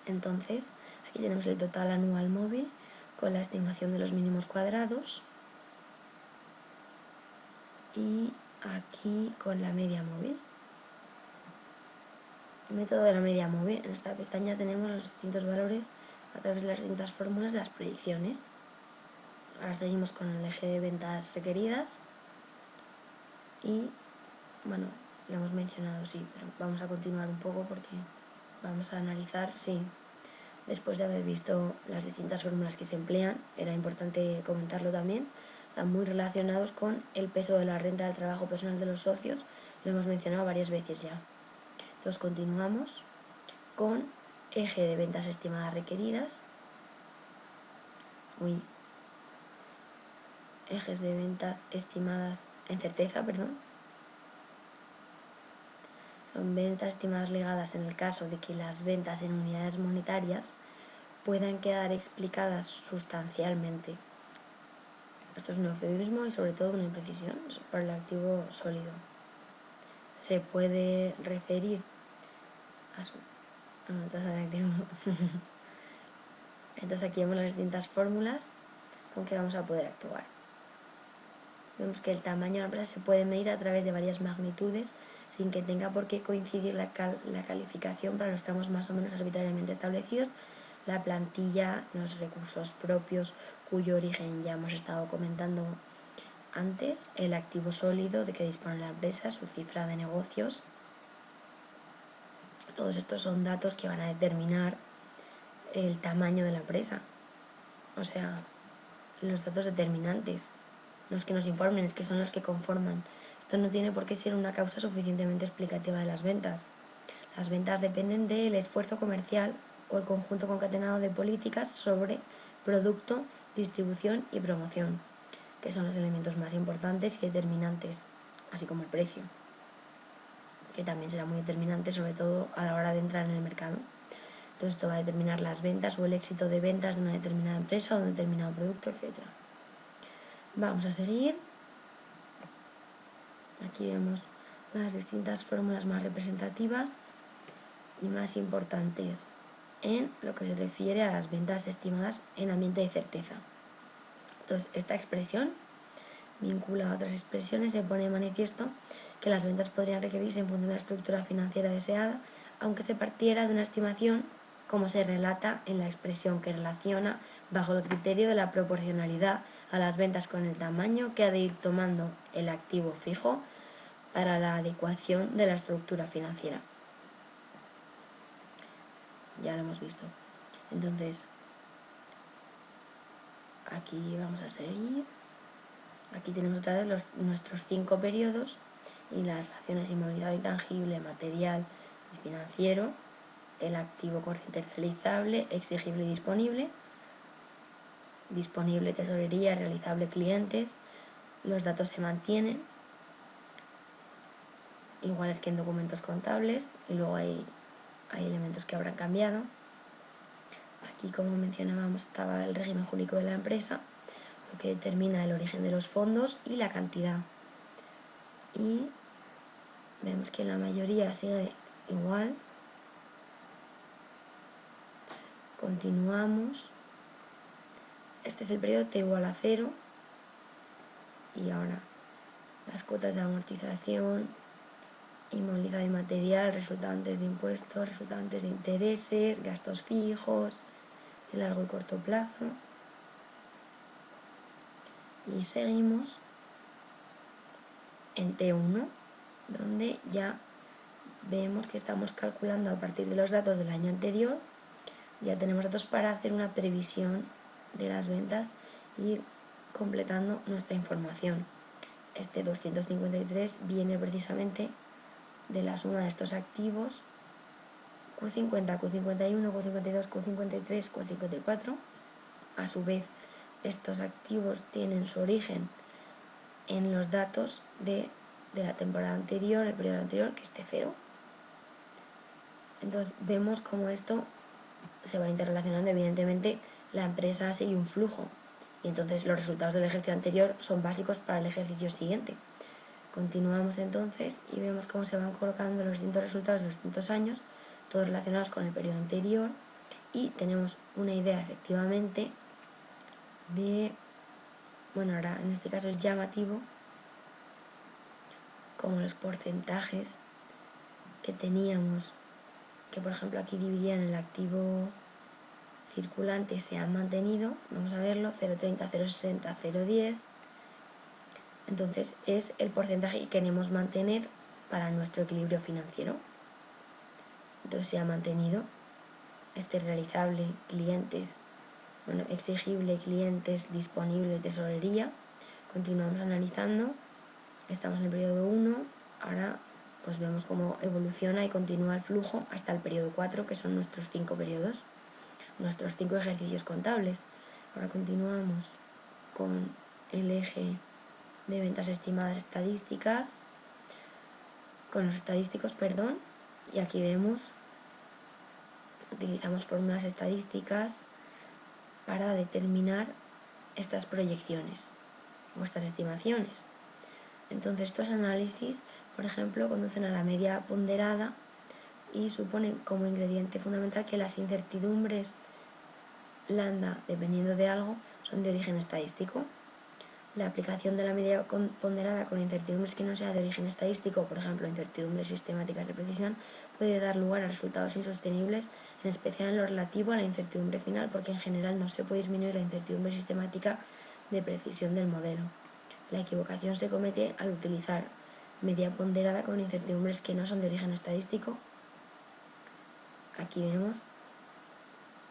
Entonces, aquí tenemos el total anual móvil con la estimación de los mínimos cuadrados. Y aquí con la media móvil. El método de la media móvil. En esta pestaña tenemos los distintos valores a través de las distintas fórmulas de las predicciones. Ahora seguimos con el eje de ventas requeridas. Y, bueno, lo hemos mencionado, sí, pero vamos a continuar un poco porque vamos a analizar, sí. Después de haber visto las distintas fórmulas que se emplean, era importante comentarlo también. Están muy relacionados con el peso de la renta del trabajo personal de los socios. Lo hemos mencionado varias veces ya. Entonces continuamos con eje de ventas estimadas requeridas. Ejes de ventas estimadas en certeza, perdón. Son ventas estimadas ligadas en el caso de que las ventas en unidades monetarias puedan quedar explicadas sustancialmente. Esto es un eufemismo y sobre todo una imprecisión por el activo sólido. Se puede referir a su tasa de activo. Entonces aquí vemos las distintas fórmulas con que vamos a poder actuar. Vemos que el tamaño de la empresa se puede medir a través de varias magnitudes sin que tenga por qué coincidir la calificación para los tramos más o menos arbitrariamente establecidos, la plantilla, los recursos propios cuyo origen ya hemos estado comentando antes, el activo sólido de que dispone la empresa, su cifra de negocios. Todos estos son datos que van a determinar el tamaño de la empresa. O sea, los datos determinantes, los que nos informen, es que son los que conforman. Esto no tiene por qué ser una causa suficientemente explicativa de las ventas. Las ventas dependen del esfuerzo comercial o el conjunto concatenado de políticas sobre producto, distribución y promoción, que son los elementos más importantes y determinantes, así como el precio, que también será muy determinante, sobre todo a la hora de entrar en el mercado. Entonces esto va a determinar las ventas o el éxito de ventas de una determinada empresa o de un determinado producto, etc. Vamos a seguir. Aquí vemos las distintas fórmulas más representativas y más importantes en lo que se refiere a las ventas estimadas en ambiente de certeza. Entonces, esta expresión, vinculada a otras expresiones, se pone de manifiesto que las ventas podrían requerirse en función de la estructura financiera deseada, aunque se partiera de una estimación, como se relata en la expresión que relaciona bajo el criterio de la proporcionalidad a las ventas con el tamaño que ha de ir tomando el activo fijo para la adecuación de la estructura financiera. Ya lo hemos visto. Entonces, aquí vamos a seguir. Aquí tenemos otra vez nuestros 5 periodos y las relaciones inmobiliario intangible, material y financiero, el activo corriente realizable, exigible y disponible, disponible tesorería, realizable clientes, los datos se mantienen, iguales que en documentos contables, y luego hay elementos que habrán cambiado. Aquí, como mencionábamos, estaba el régimen jurídico de la empresa, lo que determina el origen de los fondos y la cantidad. Y vemos que la mayoría sigue igual. Continuamos. Este es el periodo T igual a 0. Y ahora las cuotas de amortización, inmovilizado y material, resultantes de impuestos, resultantes de intereses, gastos fijos, de largo y corto plazo. Y seguimos en T1, donde ya vemos que estamos calculando a partir de los datos del año anterior. Ya tenemos datos para hacer una previsión de las ventas y ir completando nuestra información. Este 253 viene precisamente de la suma de estos activos Q50, Q51, Q52, Q53, Q54. A su vez, estos activos tienen su origen en los datos de la temporada anterior, el periodo anterior, que es T0. Entonces vemos cómo esto se va interrelacionando. Evidentemente, la empresa sigue un flujo y entonces los resultados del ejercicio anterior son básicos para el ejercicio siguiente. Continuamos entonces y vemos cómo se van colocando los distintos resultados de los distintos años, todos relacionados con el periodo anterior, y tenemos una idea efectivamente de, bueno, ahora en este caso es llamativo, como los porcentajes que teníamos, que por ejemplo aquí dividían el activo circulante, se han mantenido. Vamos a verlo: 0,30, 0,60, 0,10. Entonces es el porcentaje que queremos mantener para nuestro equilibrio financiero. Entonces se ha mantenido este realizable, clientes, bueno, exigible, clientes, disponible, tesorería. Continuamos analizando. Estamos en el periodo 1. Ahora pues vemos cómo evoluciona y continúa el flujo hasta el periodo 4, que son nuestros 5 periodos, nuestros 5 ejercicios contables. Ahora continuamos con el eje de ventas estimadas estadísticas. con los estadísticos, perdón, y aquí vemos, utilizamos fórmulas estadísticas para determinar estas proyecciones o estas estimaciones. Entonces estos análisis, por ejemplo, conducen a la media ponderada y suponen como ingrediente fundamental que las incertidumbres lambda, dependiendo de algo, son de origen estadístico. La aplicación de la media ponderada con incertidumbres que no sea de origen estadístico, por ejemplo, incertidumbres sistemáticas de precisión, puede dar lugar a resultados insostenibles, en especial en lo relativo a la incertidumbre final, porque en general no se puede disminuir la incertidumbre sistemática de precisión del modelo. La equivocación se comete al utilizar media ponderada con incertidumbres que no son de origen estadístico. Aquí vemos.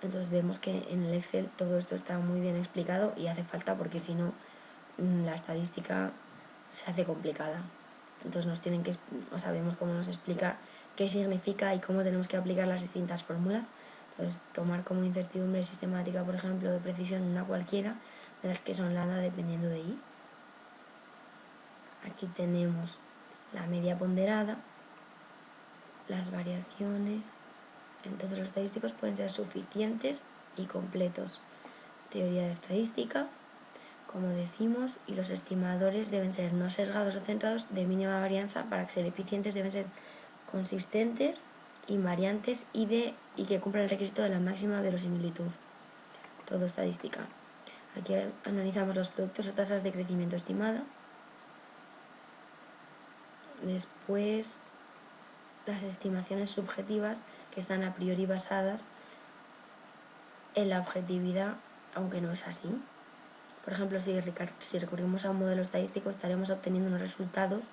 Entonces vemos que en el Excel todo esto está muy bien explicado y hace falta porque si no la estadística se hace complicada. Entonces vemos cómo nos explica qué significa y cómo tenemos que aplicar las distintas fórmulas. Entonces tomar como incertidumbre sistemática, por ejemplo, de precisión una cualquiera de las que son lambda dependiendo de i. Aquí tenemos la media ponderada, las variaciones. Entonces los estadísticos pueden ser suficientes y completos. Teoría de estadística, como decimos, y los estimadores deben ser no sesgados o centrados de mínima varianza. Para ser eficientes deben ser consistentes, invariantes y que cumplan el requisito de la máxima verosimilitud. Todo estadística. Aquí analizamos los productos o tasas de crecimiento estimada. Después las estimaciones subjetivas, que están a priori basadas en la objetividad, aunque no es así. Por ejemplo, si recurrimos a un modelo estadístico, estaremos obteniendo unos resultados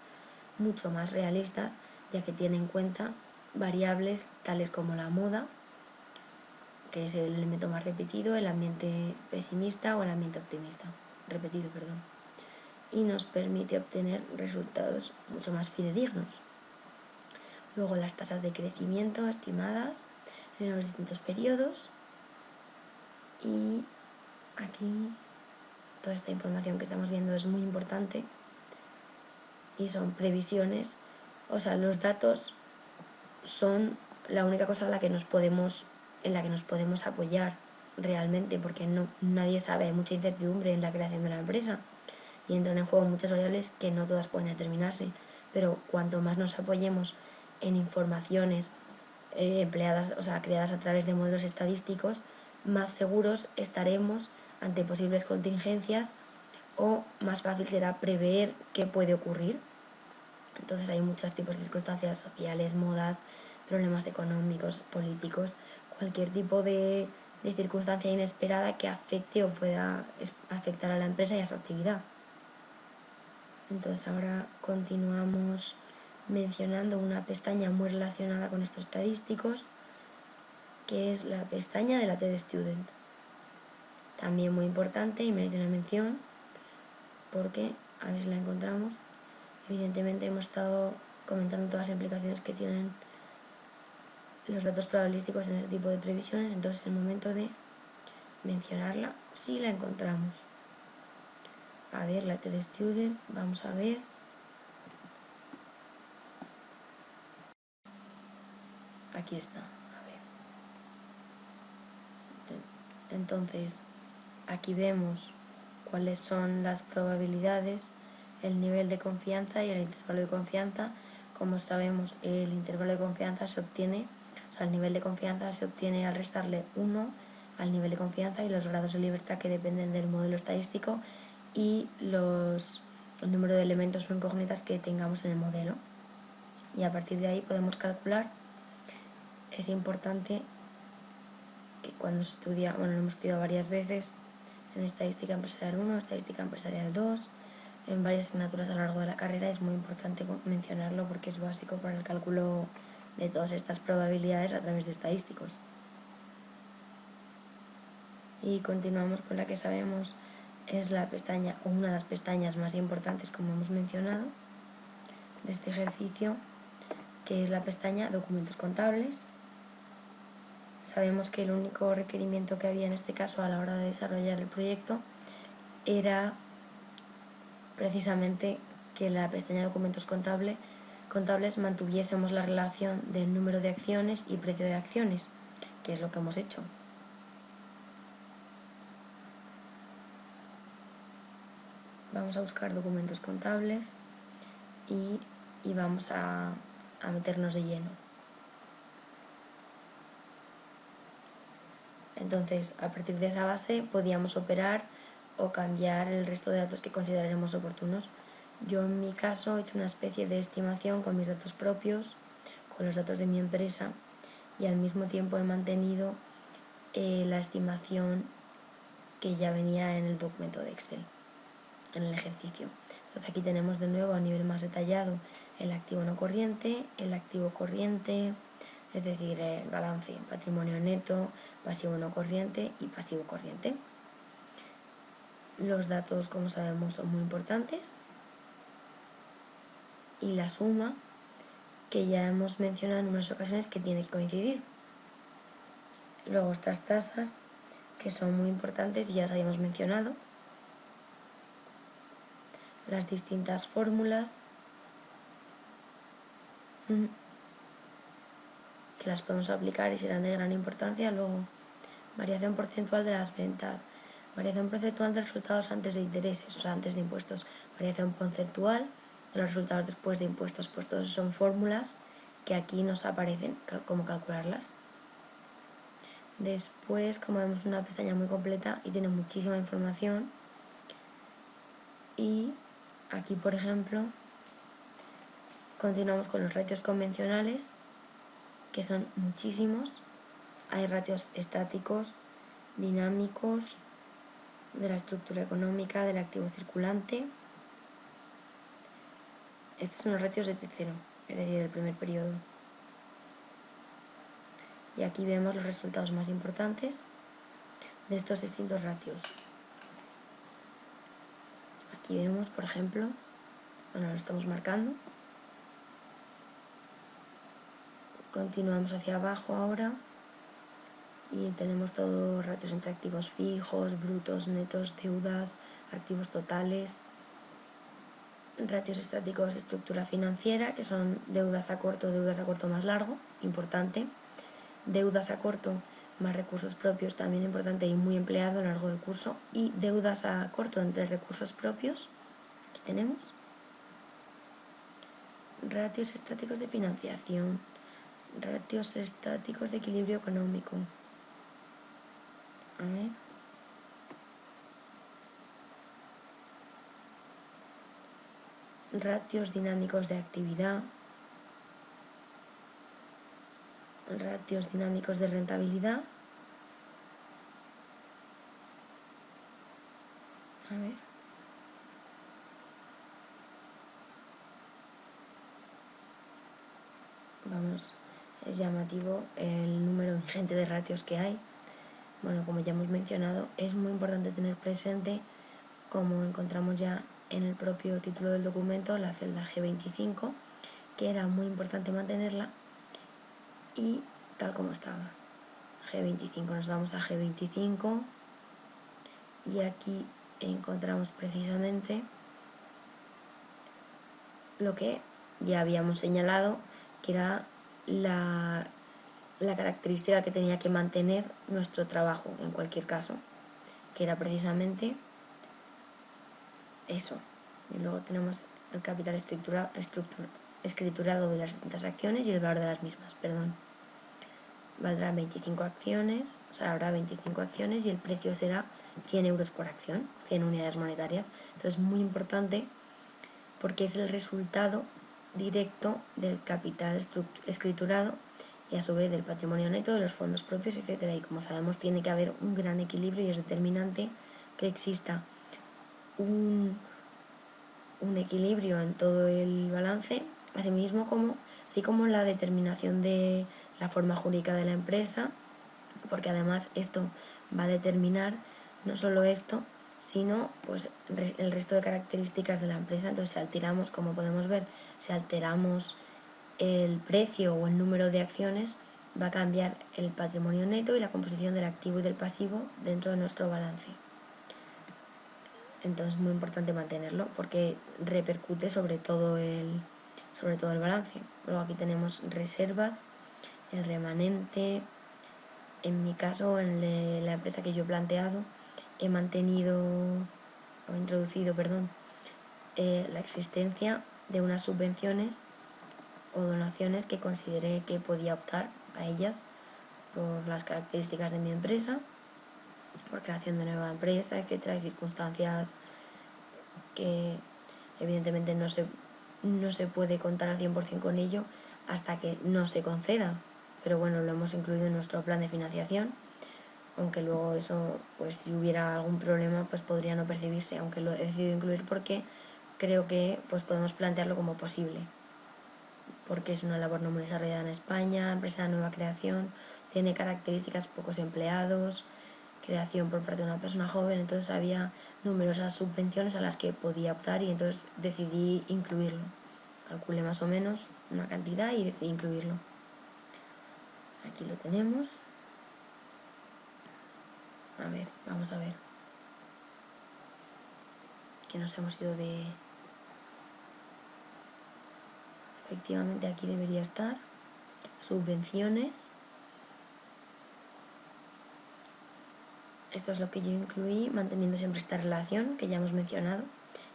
mucho más realistas, ya que tiene en cuenta variables tales como la moda, que es el elemento más repetido, el ambiente pesimista o el ambiente optimista, y nos permite obtener resultados mucho más fidedignos. Luego las tasas de crecimiento estimadas en los distintos periodos, y aquí toda esta información que estamos viendo es muy importante y son previsiones, o sea, los datos son la única cosa en la que nos podemos apoyar realmente, porque nadie sabe, hay mucha incertidumbre en la creación de la empresa y entran en juego muchas variables que no todas pueden determinarse, pero cuanto más nos apoyemos en informaciones creadas a través de modelos estadísticos, más seguros estaremos ante posibles contingencias o más fácil será prever qué puede ocurrir. Entonces hay muchos tipos de circunstancias sociales, modas, problemas económicos, políticos, cualquier tipo de circunstancia inesperada que afecte o pueda afectar a la empresa y a su actividad. Entonces ahora continuamos mencionando una pestaña muy relacionada con estos estadísticos, que es la pestaña de la TED Student. También muy importante y merece una mención porque, a ver si la encontramos, evidentemente hemos estado comentando todas las implicaciones que tienen los datos probabilísticos en este tipo de previsiones, entonces es el momento de mencionarla si la encontramos. A ver, la TED Student, vamos a ver. Aquí está, a ver. Entonces, aquí vemos cuáles son las probabilidades, el nivel de confianza y el intervalo de confianza. Como sabemos, el intervalo de confianza se obtiene, el nivel de confianza se obtiene al restarle 1 al nivel de confianza y los grados de libertad que dependen del modelo estadístico y el número de elementos o incógnitas que tengamos en el modelo. Y a partir de ahí podemos calcular. Es importante que cuando se estudia, lo hemos estudiado varias veces, en Estadística Empresarial 1, Estadística Empresarial 2, en varias asignaturas a lo largo de la carrera, es muy importante mencionarlo porque es básico para el cálculo de todas estas probabilidades a través de estadísticos. Y continuamos con la que sabemos es la pestaña, o una de las pestañas más importantes, como hemos mencionado, de este ejercicio, que es la pestaña Documentos contables. Sabemos que el único requerimiento que había en este caso a la hora de desarrollar el proyecto era precisamente que la pestaña Documentos contables mantuviésemos la relación del número de acciones y precio de acciones, que es lo que hemos hecho. Vamos a buscar documentos contables y vamos a meternos de lleno. Entonces, a partir de esa base podíamos operar o cambiar el resto de datos que consideraremos oportunos. Yo en mi caso he hecho una especie de estimación con mis datos propios, con los datos de mi empresa, y al mismo tiempo he mantenido la estimación que ya venía en el documento de Excel, en el ejercicio. Entonces aquí tenemos de nuevo a nivel más detallado el activo no corriente, el activo corriente, es decir, el balance, patrimonio neto, pasivo no corriente y pasivo corriente. Los datos, como sabemos, son muy importantes, y la suma, que ya hemos mencionado en unas ocasiones que tiene que coincidir. Luego estas tasas, que son muy importantes y ya las habíamos mencionado. Las distintas fórmulas, que las podemos aplicar y serán de gran importancia. Luego, variación porcentual de las ventas, variación porcentual de resultados antes de intereses, o sea, antes de impuestos, variación porcentual de los resultados después de impuestos. Pues todas son fórmulas que aquí nos aparecen, cómo calcularlas. Después, como vemos, una pestaña muy completa y tiene muchísima información. Y aquí, por ejemplo, continuamos con los ratios convencionales, que son muchísimos. Hay ratios estáticos, dinámicos, de la estructura económica, del activo circulante. Estos son los ratios de T0, es decir, del primer periodo. Y aquí vemos los resultados más importantes de estos distintos ratios. Aquí vemos, por ejemplo, bueno, lo estamos marcando. Continuamos hacia abajo ahora y tenemos todos ratios entre activos fijos, brutos, netos, deudas, activos totales, ratios estáticos, estructura financiera, que son deudas a corto más largo, importante. Deudas a corto más recursos propios, también importante y muy empleado a lo largo del curso. Y deudas a corto entre recursos propios, aquí tenemos. Ratios estáticos de financiación, ratios estáticos de equilibrio económico. A ver. Ratios dinámicos de actividad, ratios dinámicos de rentabilidad. A ver. Vamos, es llamativo el número ingente de ratios que hay. Bueno, como ya hemos mencionado, es muy importante tener presente, como encontramos ya en el propio título del documento, la celda G25, que era muy importante mantenerla, y tal como estaba. G25, nos vamos a G25 y aquí encontramos precisamente lo que ya habíamos señalado, que era la característica que tenía que mantener nuestro trabajo en cualquier caso, que era precisamente eso. Y luego tenemos el capital escriturado de las distintas acciones y el valor de las mismas, Valdrán 25 acciones, o sea, habrá 25 acciones y el precio será 100 euros por acción, 100 unidades monetarias. Entonces es muy importante porque es el resultado directo del capital escriturado y a su vez del patrimonio neto, de los fondos propios, etc. Y como sabemos, tiene que haber un gran equilibrio y es determinante que exista un equilibrio en todo el balance, asimismo así como la determinación de la forma jurídica de la empresa, porque además esto va a determinar no solo esto, sino pues el resto de características de la empresa. Entonces, si alteramos, como podemos ver, si alteramos el precio o el número de acciones, va a cambiar el patrimonio neto y la composición del activo y del pasivo dentro de nuestro balance. Entonces es muy importante mantenerlo porque repercute sobre todo el sobre todo el balance. Luego aquí tenemos reservas, el remanente. En mi caso, en la empresa que yo he planteado, he introducido, la existencia de unas subvenciones o donaciones que consideré que podía optar a ellas por las características de mi empresa, por creación de nueva empresa, etcétera, y circunstancias que evidentemente no se puede contar al 100% con ello hasta que no se conceda. Pero bueno, lo hemos incluido en nuestro plan de financiación, aunque luego eso, pues si hubiera algún problema, pues podría no percibirse, aunque lo he decidido incluir porque creo que pues podemos plantearlo como posible, porque es una labor no muy desarrollada en España, empresa de nueva creación, tiene características, pocos empleados, creación por parte de una persona joven, entonces había numerosas subvenciones a las que podía optar y entonces decidí incluirlo. Calculé más o menos una cantidad y decidí incluirlo. Aquí lo tenemos. A ver, vamos a ver. Que nos hemos ido de... Efectivamente aquí debería estar. Subvenciones. Esto es lo que yo incluí, manteniendo siempre esta relación que ya hemos mencionado.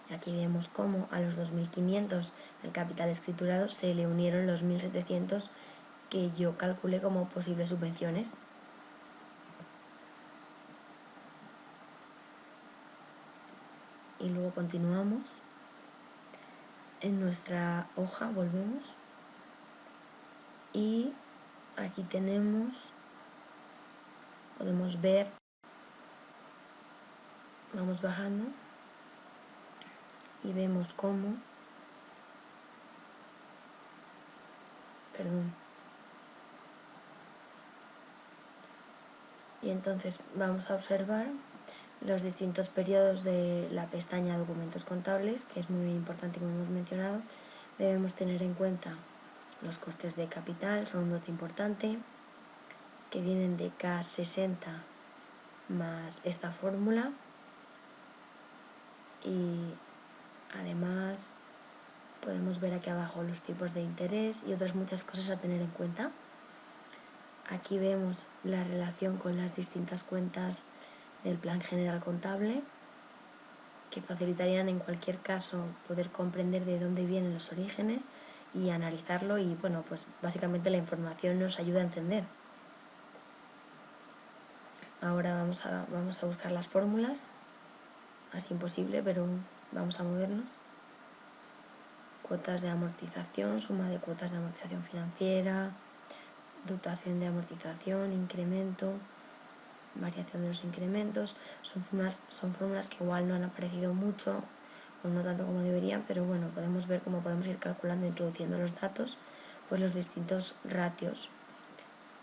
Y aquí vemos cómo a los 2.500 del capital escriturado se le unieron los 1.700 que yo calculé como posibles subvenciones. Y luego continuamos. En nuestra hoja volvemos. Y aquí podemos ver, vamos bajando y vemos cómo, y entonces vamos a observar los distintos periodos de la pestaña documentos contables, que es muy importante, como hemos mencionado. Debemos tener en cuenta los costes de capital, son un dato importante, que vienen de K60 más esta fórmula, y además podemos ver aquí abajo los tipos de interés y otras muchas cosas a tener en cuenta. Aquí vemos la relación con las distintas cuentas del plan general contable, que facilitarían en cualquier caso poder comprender de dónde vienen los orígenes y analizarlo, y bueno, pues básicamente la información nos ayuda a entender. Ahora vamos a buscar las fórmulas, así imposible, pero vamos a movernos. Cuotas de amortización, suma de cuotas de amortización financiera, dotación de amortización, incremento, variación de los incrementos. Son fórmulas que igual no han aparecido mucho o no tanto como deberían, pero bueno, podemos ver cómo podemos ir calculando, introduciendo los datos, pues los distintos ratios.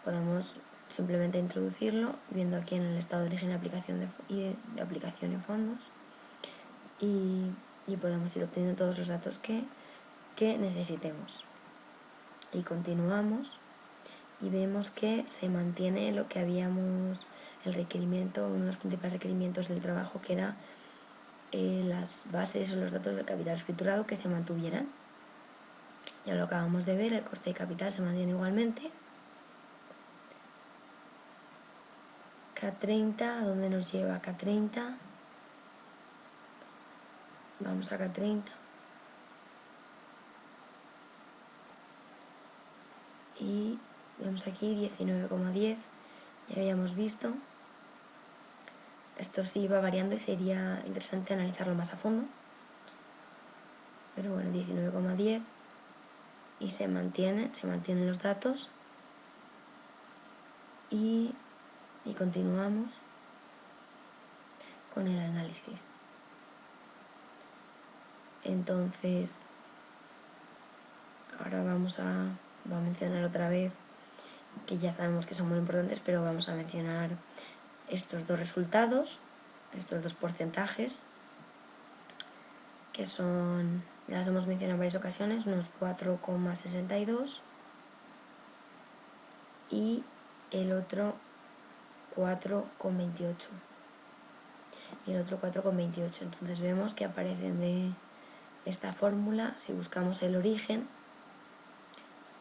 Podemos simplemente introducirlo, viendo aquí en el estado de origen de aplicación y fondos, y podemos ir obteniendo todos los datos que necesitemos. Y continuamos y vemos que se mantiene lo que habíamos, el requerimiento, uno de los principales requerimientos del trabajo, que era las bases o los datos del capital escriturado, que se mantuvieran. Ya lo acabamos de ver, el coste de capital se mantiene igualmente. K30, ¿a dónde nos lleva K30? Vamos a K30. Y vemos aquí 19,10, ya habíamos visto. Esto sí va variando y sería interesante analizarlo más a fondo. Pero bueno, 19,10 y se mantienen los datos. Y continuamos con el análisis. Entonces, ahora vamos a mencionar otra vez, que ya sabemos que son muy importantes, pero vamos a mencionar estos dos resultados, estos dos porcentajes, que son, ya las hemos mencionado en varias ocasiones, unos 4,62 y el otro 4,28. Y el otro 4,28. Entonces vemos que aparecen de esta fórmula, si buscamos el origen,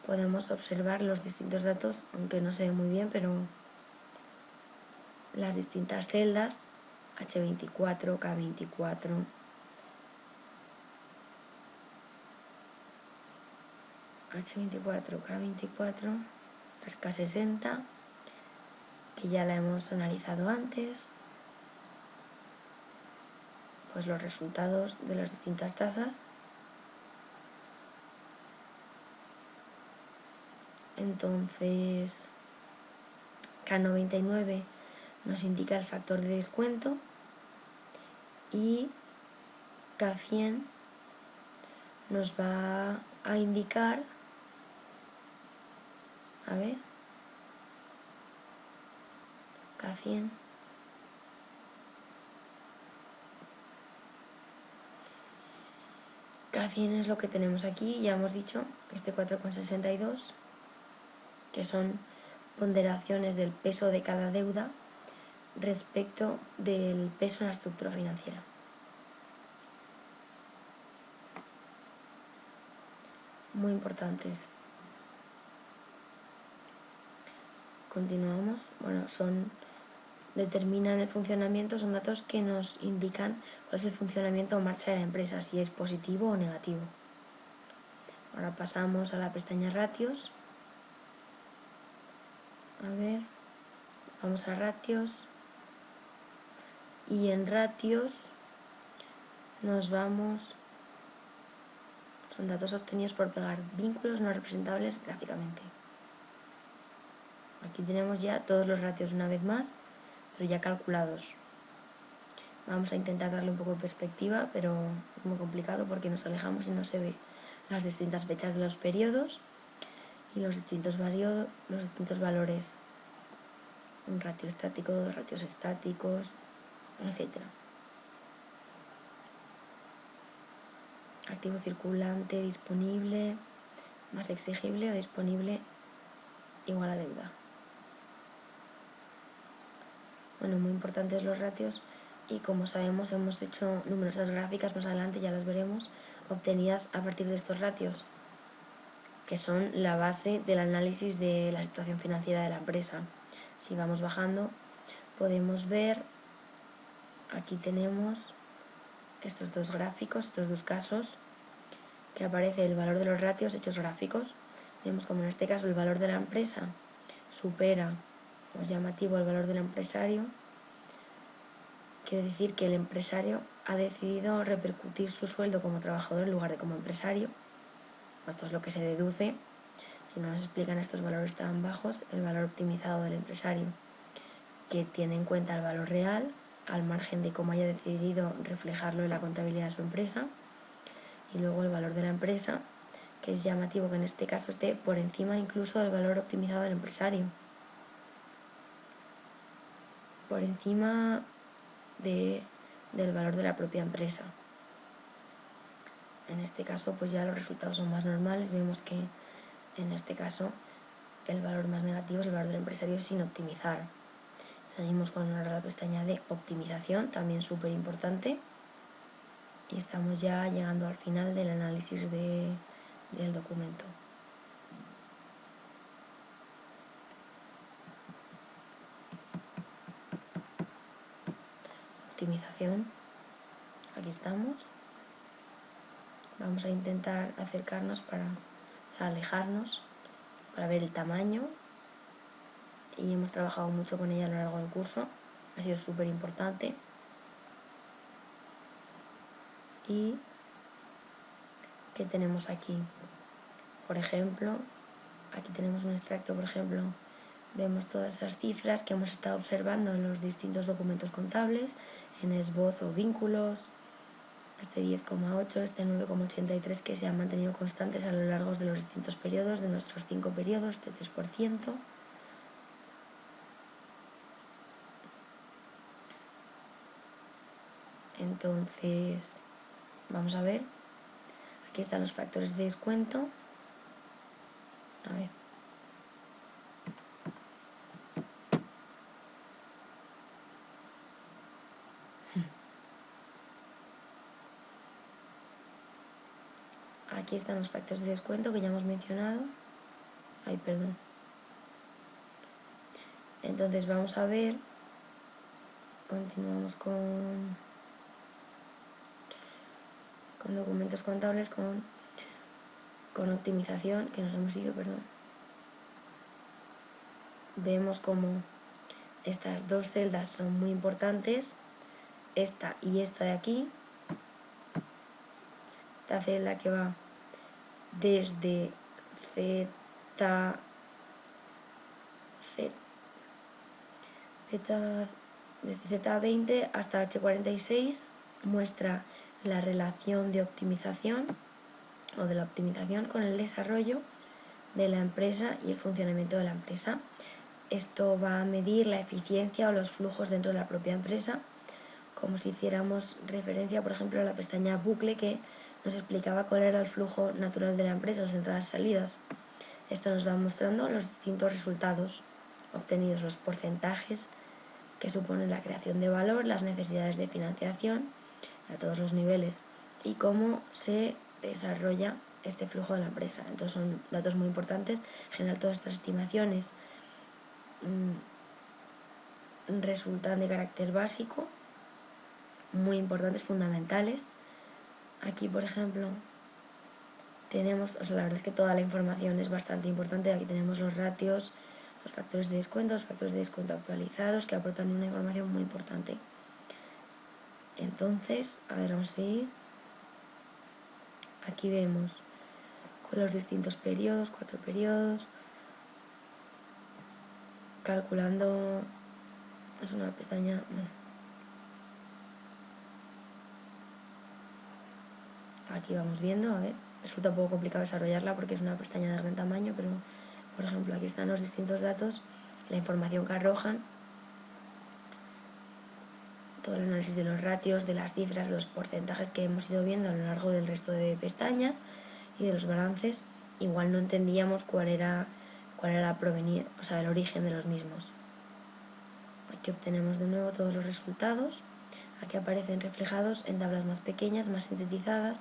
podemos observar los distintos datos, aunque no se ve muy bien, pero las distintas celdas, H24, K24, H24, K24, las K60, que ya la hemos analizado antes, pues los resultados de las distintas tasas. Entonces, K99 nos indica el factor de descuento y K100 nos va a indicar, a ver, K100, K100 es lo que tenemos aquí, ya hemos dicho, este 4,62, que son ponderaciones del peso de cada deuda respecto del peso en la estructura financiera. Muy importantes. Continuamos. Bueno, determinan el funcionamiento, son datos que nos indican cuál es el funcionamiento o marcha de la empresa, si es positivo o negativo. Ahora pasamos a la pestaña ratios. A ver, vamos a ratios. Y en ratios nos vamos, son datos obtenidos por pegar vínculos no representables gráficamente. Aquí tenemos ya todos los ratios una vez más, pero ya calculados. Vamos a intentar darle un poco de perspectiva, pero es muy complicado porque nos alejamos y no se ve las distintas fechas de los periodos y los distintos valores. Un ratio estático, dos ratios estáticos, etc. Activo circulante disponible más exigible o disponible igual a deuda. Bueno, muy importantes los ratios y como sabemos hemos hecho numerosas gráficas, más adelante ya las veremos, obtenidas a partir de estos ratios, que son la base del análisis de la situación financiera de la empresa. Si vamos bajando podemos ver, aquí tenemos estos dos gráficos, estos dos casos, que aparece el valor de los ratios hechos gráficos. Vemos como en este caso el valor de la empresa supera, o es llamativo, el valor del empresario. Quiere decir que el empresario ha decidido repercutir su sueldo como trabajador en lugar de como empresario. Esto es lo que se deduce. Si no nos explican estos valores tan bajos, el valor optimizado del empresario, que tiene en cuenta el valor real, al margen de cómo haya decidido reflejarlo en la contabilidad de su empresa. Y luego el valor de la empresa, que es llamativo que en este caso esté por encima incluso del valor optimizado del empresario. Por encima del valor de la propia empresa. En este caso pues ya los resultados son más normales, vemos que en este caso el valor más negativo es el valor del empresario sin optimizar. Seguimos con la pestaña de optimización, también súper importante, y estamos ya llegando al final del análisis del documento. Optimización, aquí estamos. Vamos a intentar acercarnos para alejarnos, para ver el tamaño, y hemos trabajado mucho con ella a lo largo del curso, ha sido súper importante. ¿Y qué tenemos aquí? Por ejemplo, aquí tenemos un extracto, por ejemplo, vemos todas esas cifras que hemos estado observando en los distintos documentos contables, en esbozo o vínculos, este 10,8, este 9,83 que se han mantenido constantes a lo largo de los distintos periodos, de nuestros 5 periodos, este 3%. Entonces, vamos a ver, aquí están los factores de descuento. A ver. Aquí están los factores de descuento que ya hemos mencionado. Ay, perdón. Entonces vamos a ver, continuamos con documentos contables, con optimización, que nos hemos ido, perdón. Vemos como estas dos celdas son muy importantes, esta y esta de aquí. Esta celda que va desde desde Z20 hasta H46 muestra la relación de optimización o de la optimización con el desarrollo de la empresa y el funcionamiento de la empresa. Esto va a medir la eficiencia o los flujos dentro de la propia empresa, como si hiciéramos referencia, por ejemplo, a la pestaña bucle que nos explicaba cuál era el flujo natural de la empresa, las entradas y salidas. Esto nos va mostrando los distintos resultados obtenidos, los porcentajes que suponen la creación de valor, las necesidades de financiación a todos los niveles y cómo se desarrolla este flujo de la empresa. Entonces son datos muy importantes. En general todas estas estimaciones resultan de carácter básico, muy importantes, fundamentales. Aquí, por ejemplo, tenemos, la verdad es que toda la información es bastante importante. Aquí tenemos los ratios, los factores de descuento actualizados que aportan una información muy importante. Entonces, a ver, vamos a seguir. Aquí vemos con los distintos periodos, 4 periodos, calculando, es una pestaña, aquí vamos viendo, a ver, resulta un poco complicado desarrollarla porque es una pestaña de gran tamaño, pero por ejemplo aquí están los distintos datos, la información que arrojan, todo el análisis de los ratios, de las cifras, de los porcentajes que hemos ido viendo a lo largo del resto de pestañas y de los balances. Igual no entendíamos cuál era la proveniencia, o sea, el origen de los mismos. Aquí obtenemos de nuevo todos los resultados. Aquí aparecen reflejados en tablas más pequeñas, más sintetizadas.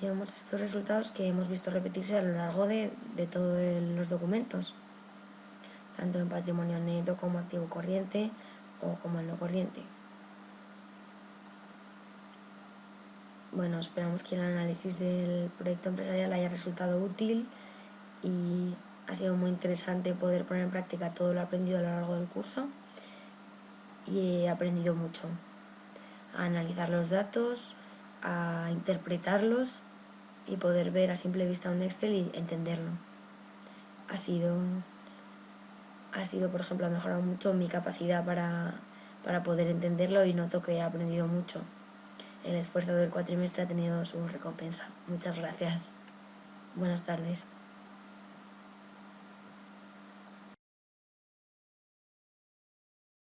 Y vemos estos resultados que hemos visto repetirse a lo largo de todos los documentos, tanto en patrimonio neto como activo corriente o como el no corriente. Bueno, esperamos que el análisis del proyecto empresarial haya resultado útil y ha sido muy interesante poder poner en práctica todo lo aprendido a lo largo del curso y he aprendido mucho a analizar los datos, a interpretarlos y poder ver a simple vista un Excel y entenderlo. Ha sido, por ejemplo, ha mejorado mucho mi capacidad para poder entenderlo y noto que he aprendido mucho. El esfuerzo del cuatrimestre ha tenido su recompensa. Muchas gracias. Buenas tardes.